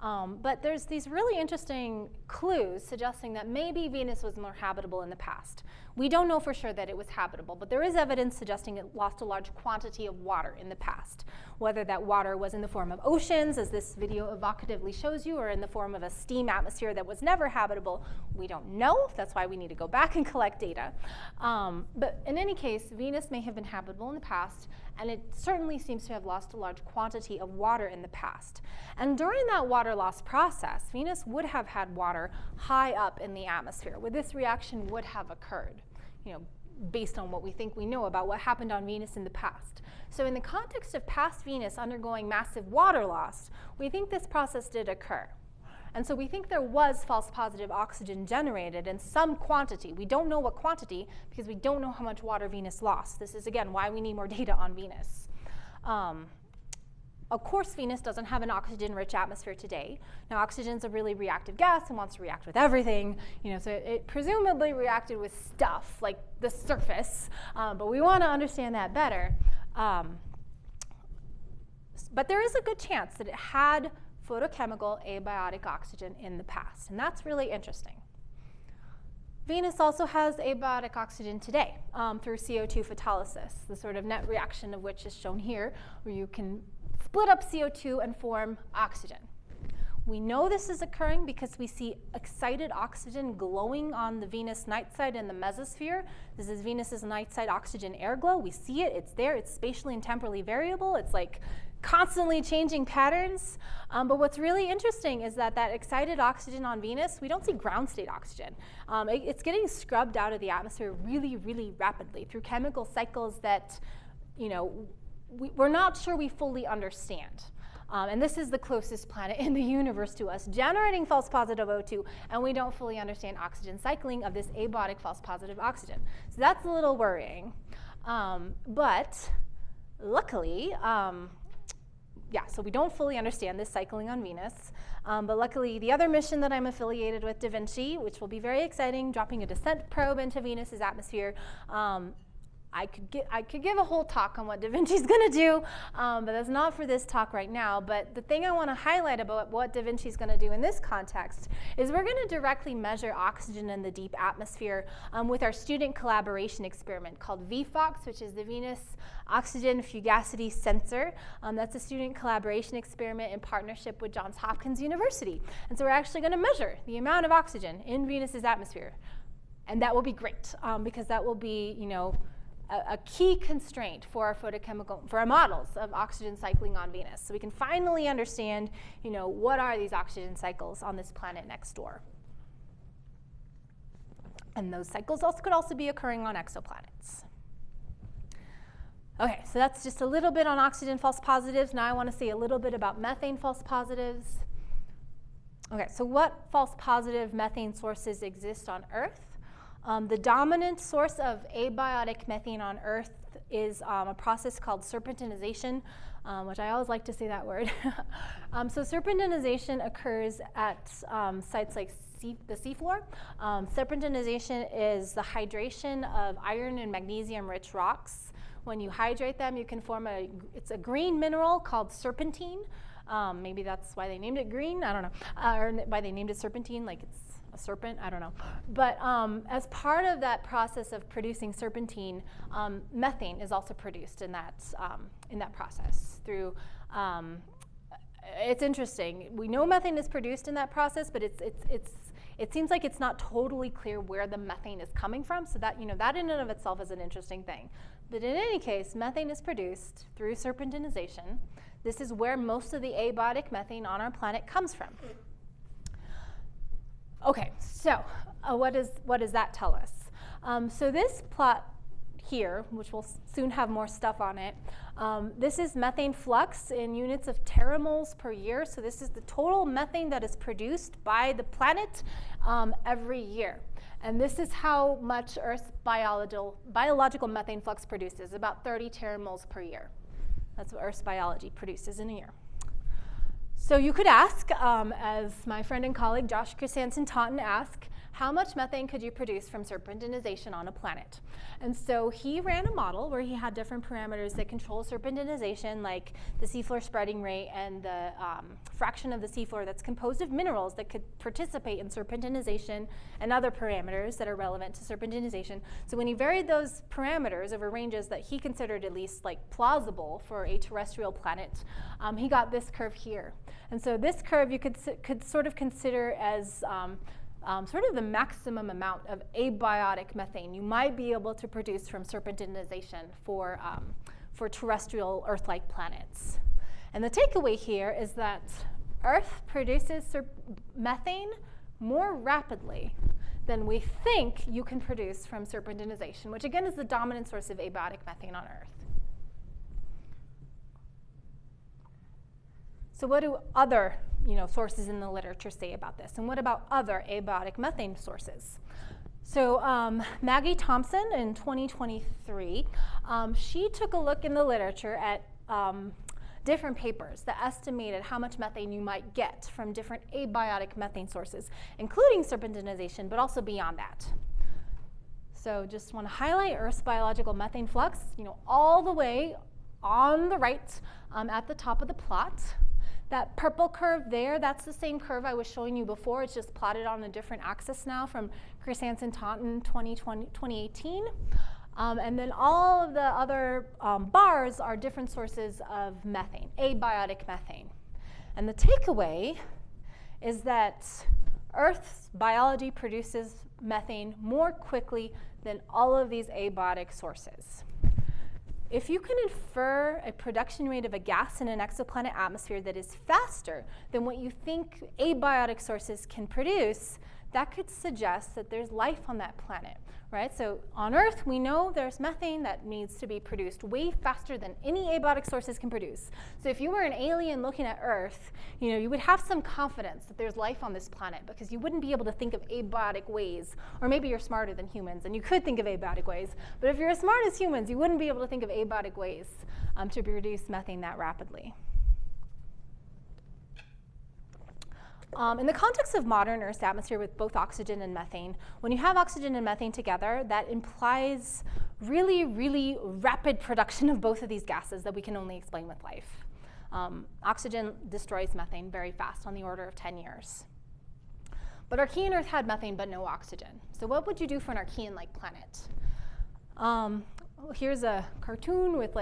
But there's these really interesting clues suggesting that maybe Venus was more habitable in the past. We don't know for sure that it was habitable, but there is evidence suggesting it lost a large quantity of water in the past. Whether that water was in the form of oceans, as this video evocatively shows you, or in the form of a steam atmosphere that was never habitable, we don't know. That's why we need to go back and collect data. But in any case, Venus may have been habitable in the past, and it certainly seems to have lost a large quantity of water in the past. And during that water loss process, Venus would have had water high up in the atmosphere, where this reaction would have occurred, based on what we think we know about what happened on Venus in the past. So in the context of past Venus undergoing massive water loss, we think this process did occur. And so we think there was false positive oxygen generated in some quantity. We don't know what quantity because we don't know how much water Venus lost. This is, again, why we need more data on Venus. Of course, Venus doesn't have an oxygen-rich atmosphere today. Now, oxygen is a really reactive gas and wants to react with everything. So it presumably reacted with stuff like the surface, but we want to understand that better. But there is a good chance that it had photochemical abiotic oxygen in the past, and that's really interesting. Venus also has abiotic oxygen today through CO2 photolysis, the sort of net reaction of which is shown here, where you can split up CO2 and form oxygen. We know this is occurring because we see excited oxygen glowing on the Venus night side in the mesosphere. This is Venus's night side oxygen air glow. We see it, it's there, it's spatially and temporally variable. It's like constantly changing patterns. But what's really interesting is that excited oxygen on Venus, we don't see ground state oxygen. It's getting scrubbed out of the atmosphere really, really rapidly through chemical cycles that, we're not sure we fully understand. And this is the closest planet in the universe to us, generating false positive O2, and we don't fully understand oxygen cycling of this abiotic false positive oxygen. So that's a little worrying. But luckily, so we don't fully understand this cycling on Venus. But luckily, the other mission that I'm affiliated with, Da Vinci, which will be very exciting, dropping a descent probe into Venus's atmosphere, I could give a whole talk on what Da Vinci's going to do, but that's not for this talk right now. But the thing I want to highlight about what Da Vinci's going to do in this context is we're going to directly measure oxygen in the deep atmosphere with our student collaboration experiment called VFOX, which is the Venus Oxygen Fugacity Sensor. That's a student collaboration experiment in partnership with Johns Hopkins University. And so we're actually going to measure the amount of oxygen in Venus's atmosphere. And that will be great because that will be, a key constraint for our models of oxygen cycling on Venus. So we can finally understand, what are these oxygen cycles on this planet next door. And those cycles could also be occurring on exoplanets. Okay, so that's just a little bit on oxygen false positives. Now I want to say a little bit about methane false positives. Okay, so what false positive methane sources exist on Earth? The dominant source of abiotic methane on Earth is a process called serpentinization, which I always like to say that word. So serpentinization occurs at sites like the seafloor. Serpentinization is the hydration of iron and magnesium-rich rocks. When you hydrate them, you can form it's a green mineral called serpentine. Maybe that's why they named it green, I don't know. Or why they named it serpentine, like it's a serpent, I don't know. But as part of that process of producing serpentine, methane is also produced in that process through, it's interesting. We know methane is produced in that process, but it seems like it's not totally clear where the methane is coming from, so that, that in and of itself is an interesting thing. But in any case, methane is produced through serpentinization. This is where most of the abiotic methane on our planet comes from. Okay, so what does that tell us? So this plot here, which will soon have more stuff on it, this is methane flux in units of teramoles per year. So this is the total methane that is produced by the planet every year. And this is how much Earth's biological methane flux produces, about 30 teramoles per year. That's what Earth's biology produces in a year. So you could ask, as my friend and colleague Josh Chrysanson Taunton asked, how much methane could you produce from serpentinization on a planet? And so he ran a model where he had different parameters that control serpentinization, like the seafloor spreading rate and the fraction of the seafloor that's composed of minerals that could participate in serpentinization, and other parameters that are relevant to serpentinization. So when he varied those parameters over ranges that he considered at least like plausible for a terrestrial planet, he got this curve here. And so this curve you could sort of consider as sort of the maximum amount of abiotic methane you might be able to produce from serpentinization for terrestrial Earth-like planets. And the takeaway here is that Earth produces methane more rapidly than we think you can produce from serpentinization, which again is the dominant source of abiotic methane on Earth. So what do other sources in the literature say about this? And what about other abiotic methane sources? So Maggie Thompson in 2023, she took a look in the literature at different papers that estimated how much methane you might get from different abiotic methane sources, including serpentinization, but also beyond that. So just want to highlight Earth's biological methane flux, all the way on the right at the top of the plot. That purple curve there, that's the same curve I was showing you before. It's just plotted on a different axis now from Chris Hansen-Taunton 2018. And then all of the other bars are different sources of methane, abiotic methane. And the takeaway is that Earth's biology produces methane more quickly than all of these abiotic sources. If you can infer a production rate of a gas in an exoplanet atmosphere that is faster than what you think abiotic sources can produce, that could suggest that there's life on that planet, right? So on Earth, we know there's methane that needs to be produced way faster than any abiotic sources can produce. So if you were an alien looking at Earth, you would have some confidence that there's life on this planet because you wouldn't be able to think of abiotic ways, or maybe you're smarter than humans and you could think of abiotic ways, but if you're as smart as humans, you wouldn't be able to think of abiotic ways to produce methane that rapidly. In the context of modern Earth's atmosphere with both oxygen and methane, when you have oxygen and methane together, that implies really, really rapid production of both of these gases that we can only explain with life. Oxygen destroys methane very fast, on the order of 10 years. But Archean Earth had methane but no oxygen. So what would you do for an Archean-like planet? Here's a cartoon with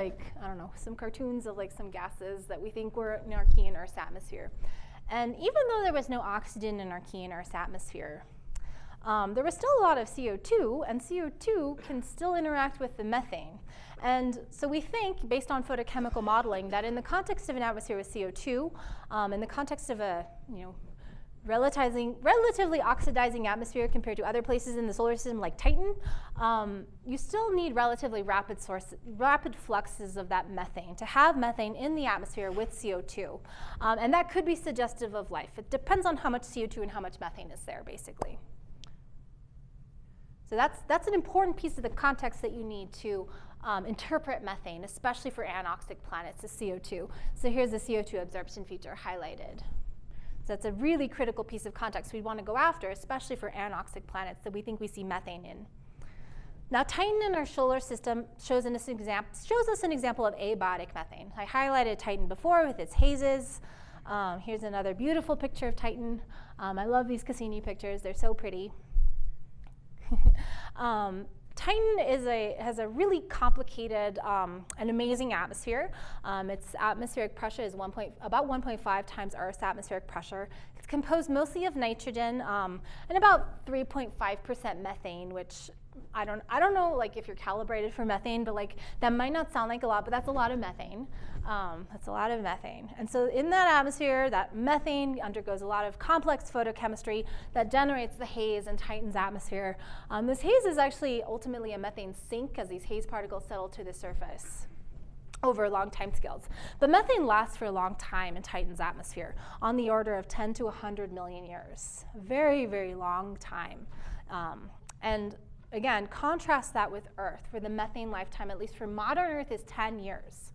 some cartoons of some gases that we think were in Archean Earth's atmosphere. And even though there was no oxygen in Archean Earth's atmosphere, there was still a lot of CO2, and CO2 can still interact with the methane. And so we think, based on photochemical modeling, that in the context of an atmosphere with CO2, in the context of a relatively oxidizing atmosphere compared to other places in the solar system like Titan, you still need relatively rapid fluxes of that methane to have methane in the atmosphere with CO2. And that could be suggestive of life. It depends on how much CO2 and how much methane is there, basically. So that's an important piece of the context that you need to interpret methane, especially for anoxic planets, is CO2. So here's the CO2 absorption feature highlighted. So that's a really critical piece of context we'd want to go after, especially for anoxic planets that we think we see methane in. Now, Titan in our solar system shows us an example of abiotic methane. I highlighted Titan before with its hazes. Here's another beautiful picture of Titan. I love these Cassini pictures. They're so pretty. Titan has a really complicated and amazing atmosphere. Its atmospheric pressure is about 1.5 times Earth's atmospheric pressure. It's composed mostly of nitrogen and about 3.5% methane, which I don't know if you're calibrated for methane, but that might not sound like a lot, but that's a lot of methane. That's a lot of methane. And so in that atmosphere, that methane undergoes a lot of complex photochemistry that generates the haze in Titan's atmosphere. This haze is actually ultimately a methane sink as these haze particles settle to the surface over long time scales. But methane lasts for a long time in Titan's atmosphere, on the order of 10 to 100 million years. Very, very long time. And again, contrast that with Earth, where the methane lifetime, at least for modern Earth, is 10 years.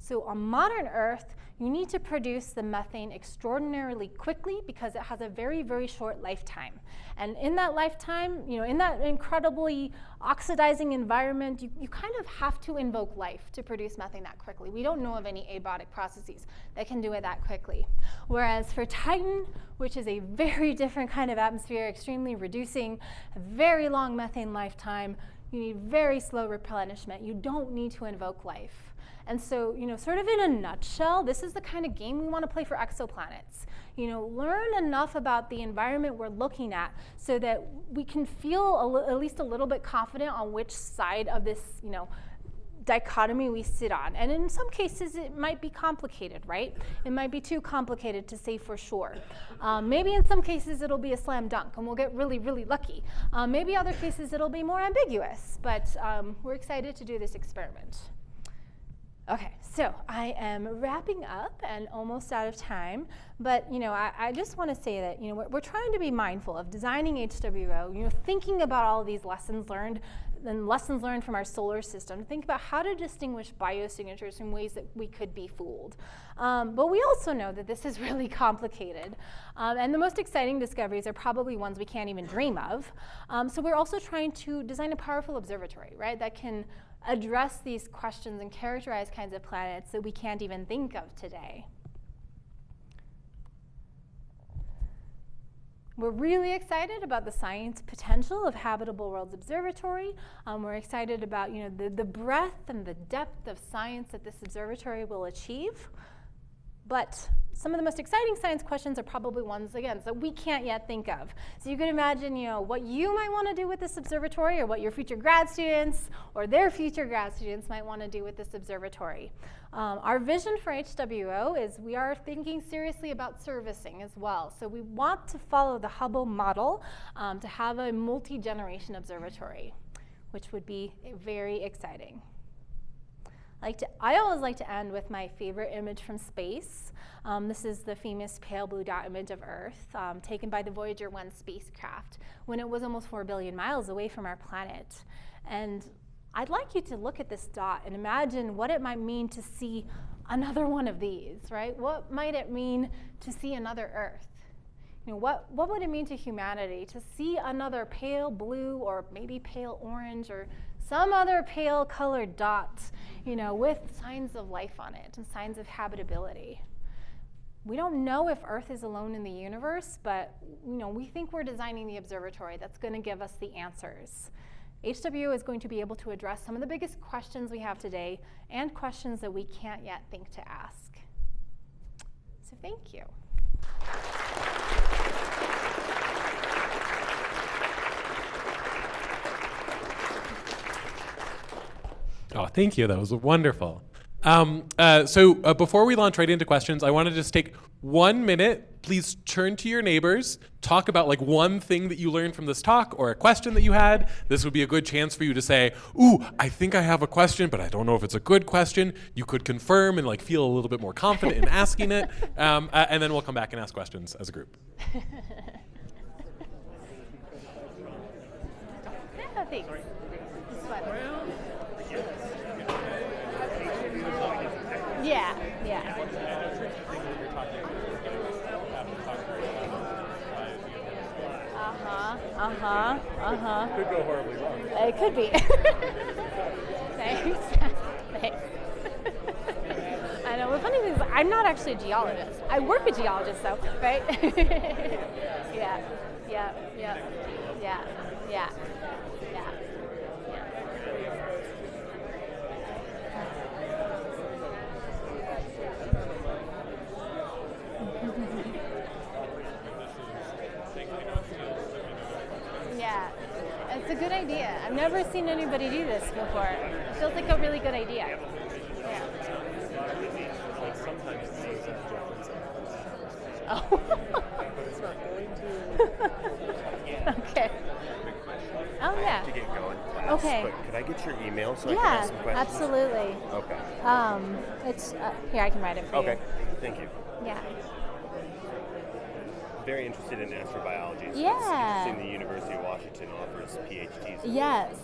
So on modern Earth, you need to produce the methane extraordinarily quickly because it has a very, very short lifetime. And in that lifetime, in that incredibly oxidizing environment, you kind of have to invoke life to produce methane that quickly. We don't know of any abiotic processes that can do it that quickly. Whereas for Titan, which is a very different kind of atmosphere, extremely reducing, a very long methane lifetime, you need very slow replenishment. You don't need to invoke life. And so, sort of in a nutshell, this is the kind of game we want to play for exoplanets. Learn enough about the environment we're looking at so that we can feel at least a little bit confident on which side of this, dichotomy we sit on. And in some cases, it might be complicated, right? It might be too complicated to say for sure. Maybe in some cases, it'll be a slam dunk, and we'll get really, really lucky. Maybe other cases, it'll be more ambiguous, but we're excited to do this experiment. Okay, so I am wrapping up and almost out of time, but I just want to say that we're trying to be mindful of designing HWO, thinking about all of these lessons learned and lessons learned from our solar system, to think about how to distinguish biosignatures in ways that we could be fooled. But we also know that this is really complicated, and the most exciting discoveries are probably ones we can't even dream of. So we're also trying to design a powerful observatory, right, that can address these questions and characterize kinds of planets that we can't even think of today. We're really excited about the science potential of Habitable Worlds Observatory. We're excited about the breadth and the depth of science that this observatory will achieve. But some of the most exciting science questions are probably ones, again, that we can't yet think of. So you can imagine, what you might want to do with this observatory, or what your future grad students or their future grad students might want to do with this observatory. Our vision for HWO is we are thinking seriously about servicing as well. So we want to follow the Hubble model to have a multi-generation observatory, which would be very exciting. I always like to end with my favorite image from space. This is the famous pale blue dot image of Earth, taken by the Voyager 1 spacecraft when it was almost 4 billion miles away from our planet. And I'd like you to look at this dot and imagine what it might mean to see another one of these, right? What might it mean to see another Earth? What would it mean to humanity to see another pale blue or maybe pale orange or some other pale colored dot, with signs of life on it and signs of habitability? We don't know if Earth is alone in the universe, but we think we're designing the observatory that's going to give us the answers. HWO is going to be able to address some of the biggest questions we have today and questions that we can't yet think to ask. So thank you. Oh, thank you. That was wonderful. So before we launch right into questions, I want to just take 1 minute. Please turn to your neighbors, talk about one thing that you learned from this talk or a question that you had. This would be a good chance for you to say, ooh, I think I have a question, but I don't know if it's a good question. You could confirm and feel a little bit more confident in asking it. And then we'll come back and ask questions as a group. Yeah, thanks. It's fun. Yeah, yeah. Could go horribly wrong. It could be. Thanks. Thanks. I know. The funny thing is, I'm not actually a geologist. I work with geologists, though, right? Yeah. Yeah, it's a good idea. I've never seen anybody do this before. It feels like a really good idea. Yeah. Sometimes it says that Japanese. Oh. But it's not going to. Okay. Oh, yeah. To get going. Okay. But could I get your email so I can ask some questions? Absolutely. Okay. It's here. I can write it for you. Okay. Thank you. Yeah. Very interested in astrobiology. So Yeah. It's interesting the University of Washington offers PhDs. Yes.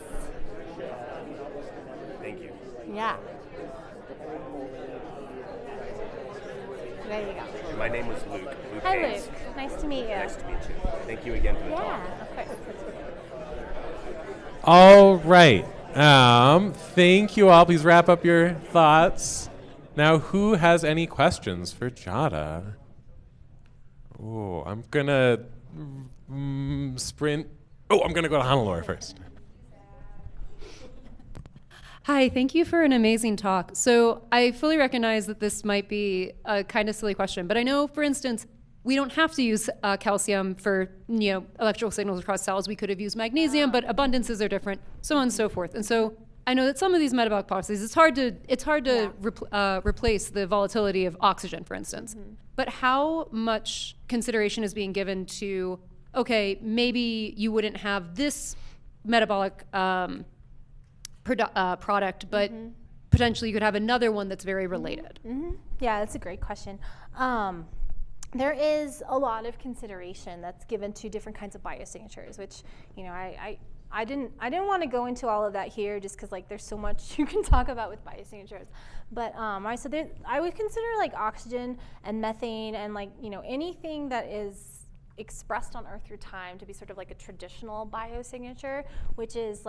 Thank you. Yeah. There you go. My name is Luke. Hi, Hayes. Luke. Nice to meet you. Nice to meet you. Thank you again for the talk. Yeah, of course. All right. Thank you all. Please wrap up your thoughts. Now, who has any questions for Giada? Oh, I'm going to sprint. Oh, I'm going to go to Hannelore first. Hi, thank you for an amazing talk. So I fully recognize that this might be a kind of silly question, but I know, for instance, we don't have to use calcium for electrical signals across cells. We could have used magnesium, but abundances are different, so on and so forth. And so I know that some of these metabolic processes, it's hard to replace the volatility of oxygen, for instance. Mm-hmm. But how much consideration is being given to, okay, maybe you wouldn't have this metabolic product, but potentially you could have another one that's very related. Mm-hmm. Yeah, that's a great question. There is a lot of consideration that's given to different kinds of biosignatures, which I didn't want to go into all of that here just because there's so much you can talk about with biosignatures. But I would consider oxygen and methane and anything that is expressed on Earth through time to be sort of like a traditional biosignature, which is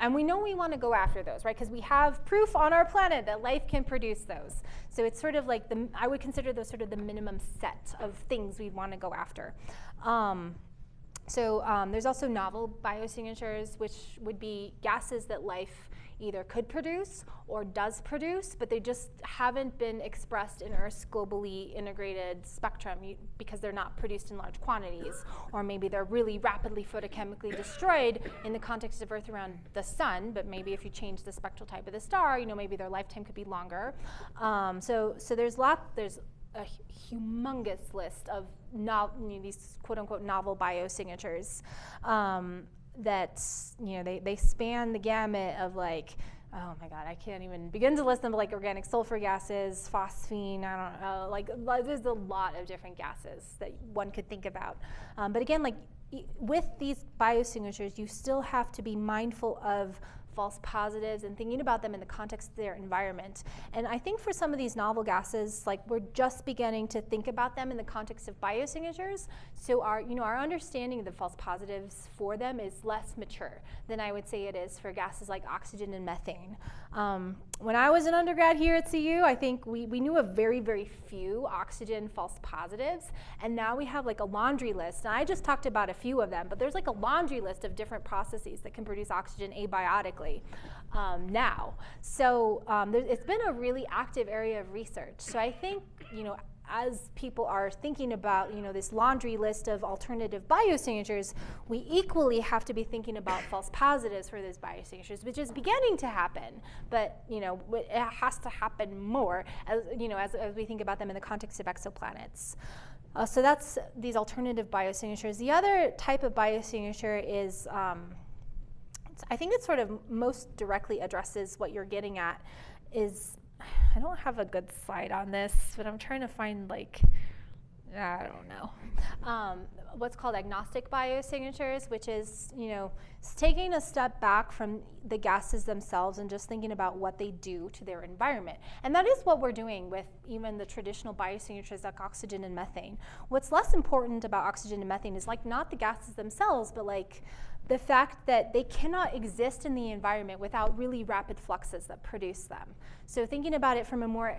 and we know we want to go after those, right? Because we have proof on our planet that life can produce those. So it's sort of I would consider those sort of the minimum set of things we'd want to go after. There's also novel biosignatures, which would be gases that life either could produce or does produce, but they just haven't been expressed in Earth's globally integrated spectrum because they're not produced in large quantities, or maybe they're really rapidly photochemically destroyed in the context of Earth around the sun, but maybe if you change the spectral type of the star, maybe their lifetime could be longer. So there's a humongous list of these quote-unquote novel biosignatures that they span the gamut of oh my God, I can't even begin to list them, but organic sulfur gases, phosphine, I don't know, there's a lot of different gases that one could think about. But again, with these biosignatures, you still have to be mindful of false positives and thinking about them in the context of their environment. And I think for some of these novel gases, we're just beginning to think about them in the context of biosignatures. So our understanding of the false positives for them is less mature than I would say it is for gases like oxygen and methane. When I was an undergrad here at CU, I think we knew of very, very few oxygen false positives, and now we have a laundry list. And I just talked about a few of them, but there's a laundry list of different processes that can produce oxygen abiotically now. So it's been a really active area of research. So I think, as people are thinking about, this laundry list of alternative biosignatures, we equally have to be thinking about false positives for those biosignatures, which is beginning to happen, but it has to happen more as we think about them in the context of exoplanets. So that's these alternative biosignatures. The other type of biosignature is, I think it sort of most directly addresses what you're getting at, is, I don't have a good slide on this, but I'm trying to find I don't know, what's called agnostic biosignatures, which is, taking a step back from the gases themselves and just thinking about what they do to their environment. And that is what we're doing with even the traditional biosignatures like oxygen and methane. What's less important about oxygen and methane is not the gases themselves, but the fact that they cannot exist in the environment without really rapid fluxes that produce them. So thinking about it from a more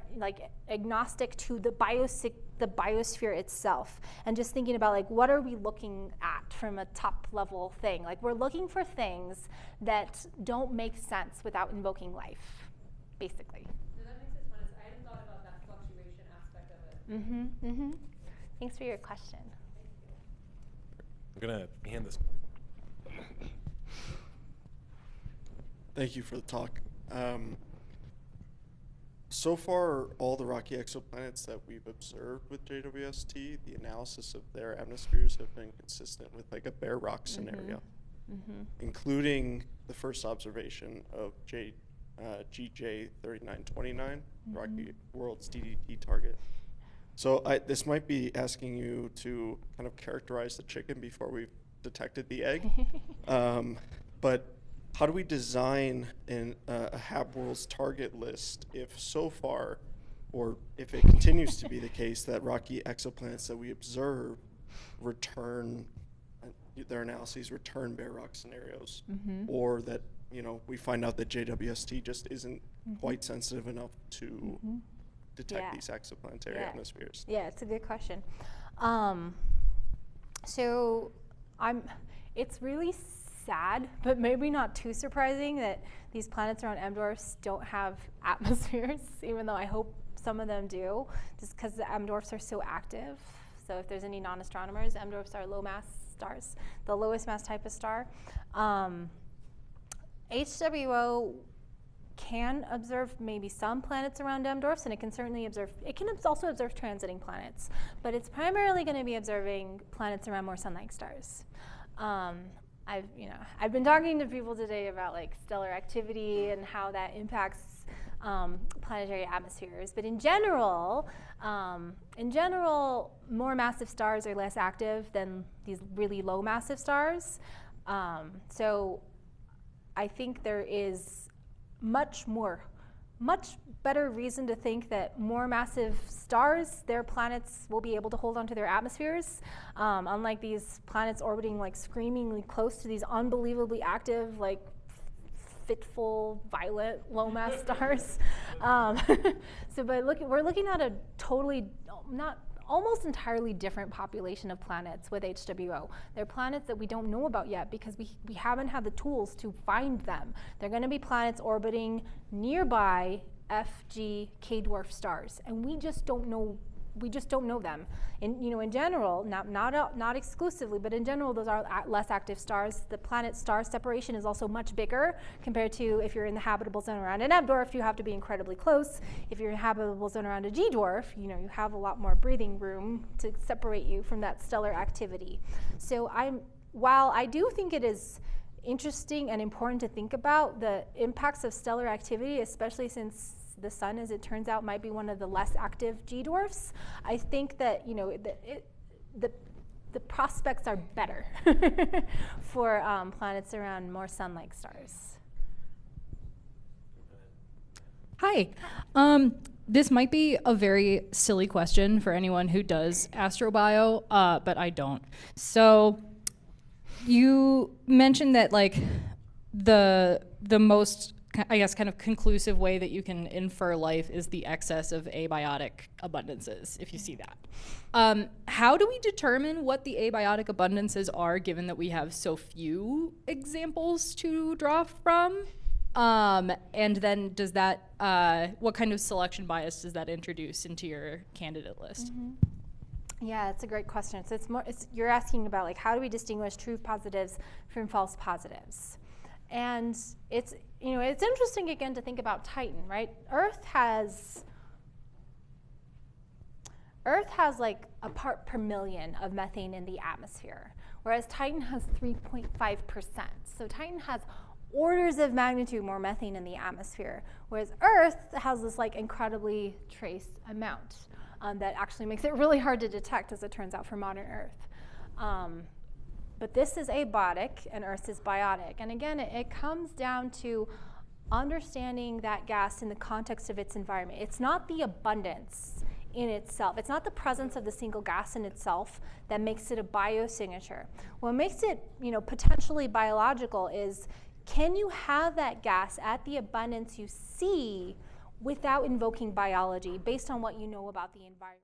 agnostic to the biosphere itself, and just thinking about what are we looking at from a top level thing. We're looking for things that don't make sense without invoking life, basically. No, that makes sense. I hadn't thought about that fluctuation aspect of it. Mm-hmm, mm-hmm. Thanks for your question. I'm going to hand this. Thank you for the talk. So far, all the rocky exoplanets that we've observed with JWST, the analysis of their atmospheres have been consistent with a bare rock scenario, including the first observation of GJ 3929, Rocky Worlds DDT target. So this might be asking you to kind of characterize the chicken before we've detected the egg. But how do we design a Habitable Worlds target list if so far or if it continues to be the case that rocky exoplanets that we observe return, their analyses return bare rock scenarios, or that, you know, we find out that JWST just isn't quite sensitive enough to detect these exoplanetary atmospheres. Yeah, it's a good question. So it's really sad, but maybe not too surprising that these planets around M dwarfs don't have atmospheres, even though I hope some of them do, just because the M dwarfs are so active. So if there's any non-astronomers, M dwarfs are low mass stars, the lowest mass type of star. HWO can observe maybe some planets around M dwarfs, and it can certainly observe, it can also observe transiting planets, but it's primarily going to be observing planets around more sun-like stars. I've been talking to people today about like stellar activity and how that impacts planetary atmospheres, but in general, more massive stars are less active than these really low massive stars. So I think there is much better reason to think that more massive stars, their planets will be able to hold onto their atmospheres, unlike these planets orbiting like screamingly close to these unbelievably active, like fitful, violent, low mass stars. But we're looking at a totally almost entirely different population of planets with HWO. They're planets that we don't know about yet because we haven't had the tools to find them. They're going to be planets orbiting nearby FG K-dwarf stars, and we just don't know them. In general, not exclusively, but in general, those are less active stars. The planet-star separation is also much bigger compared to if you're in the habitable zone around an M dwarf. You have to be incredibly close. If you're in the habitable zone around a G dwarf, you have a lot more breathing room to separate you from that stellar activity. So while I do think it is interesting and important to think about the impacts of stellar activity, especially since the sun, as it turns out, might be one of the less active G dwarfs, I think that the prospects are better for planets around more sun-like stars. Hi. This might be a very silly question for anyone who does astrobio, but I don't. So you mentioned that like the most, I guess, kind of conclusive way that you can infer life is the excess of abiotic abundances, if you see that. How do we determine what the abiotic abundances are, given that we have so few examples to draw from? And then does that, what kind of selection bias does that introduce into your candidate list? Yeah, it's a great question. So you're asking about like, how do we distinguish true positives from false positives? And it's interesting again to think about Titan, right? Earth has like a part per million of methane in the atmosphere, whereas Titan has 3.5%. So Titan has orders of magnitude more methane in the atmosphere, whereas Earth has this like incredibly trace amount that actually makes it really hard to detect, as it turns out, for modern Earth. But this is abiotic and Earth is biotic. And again, it comes down to understanding that gas in the context of its environment. It's not the abundance in itself. It's not the presence of the single gas in itself that makes it a biosignature. What makes it, potentially biological is, can you have that gas at the abundance you see without invoking biology based on what you know about the environment?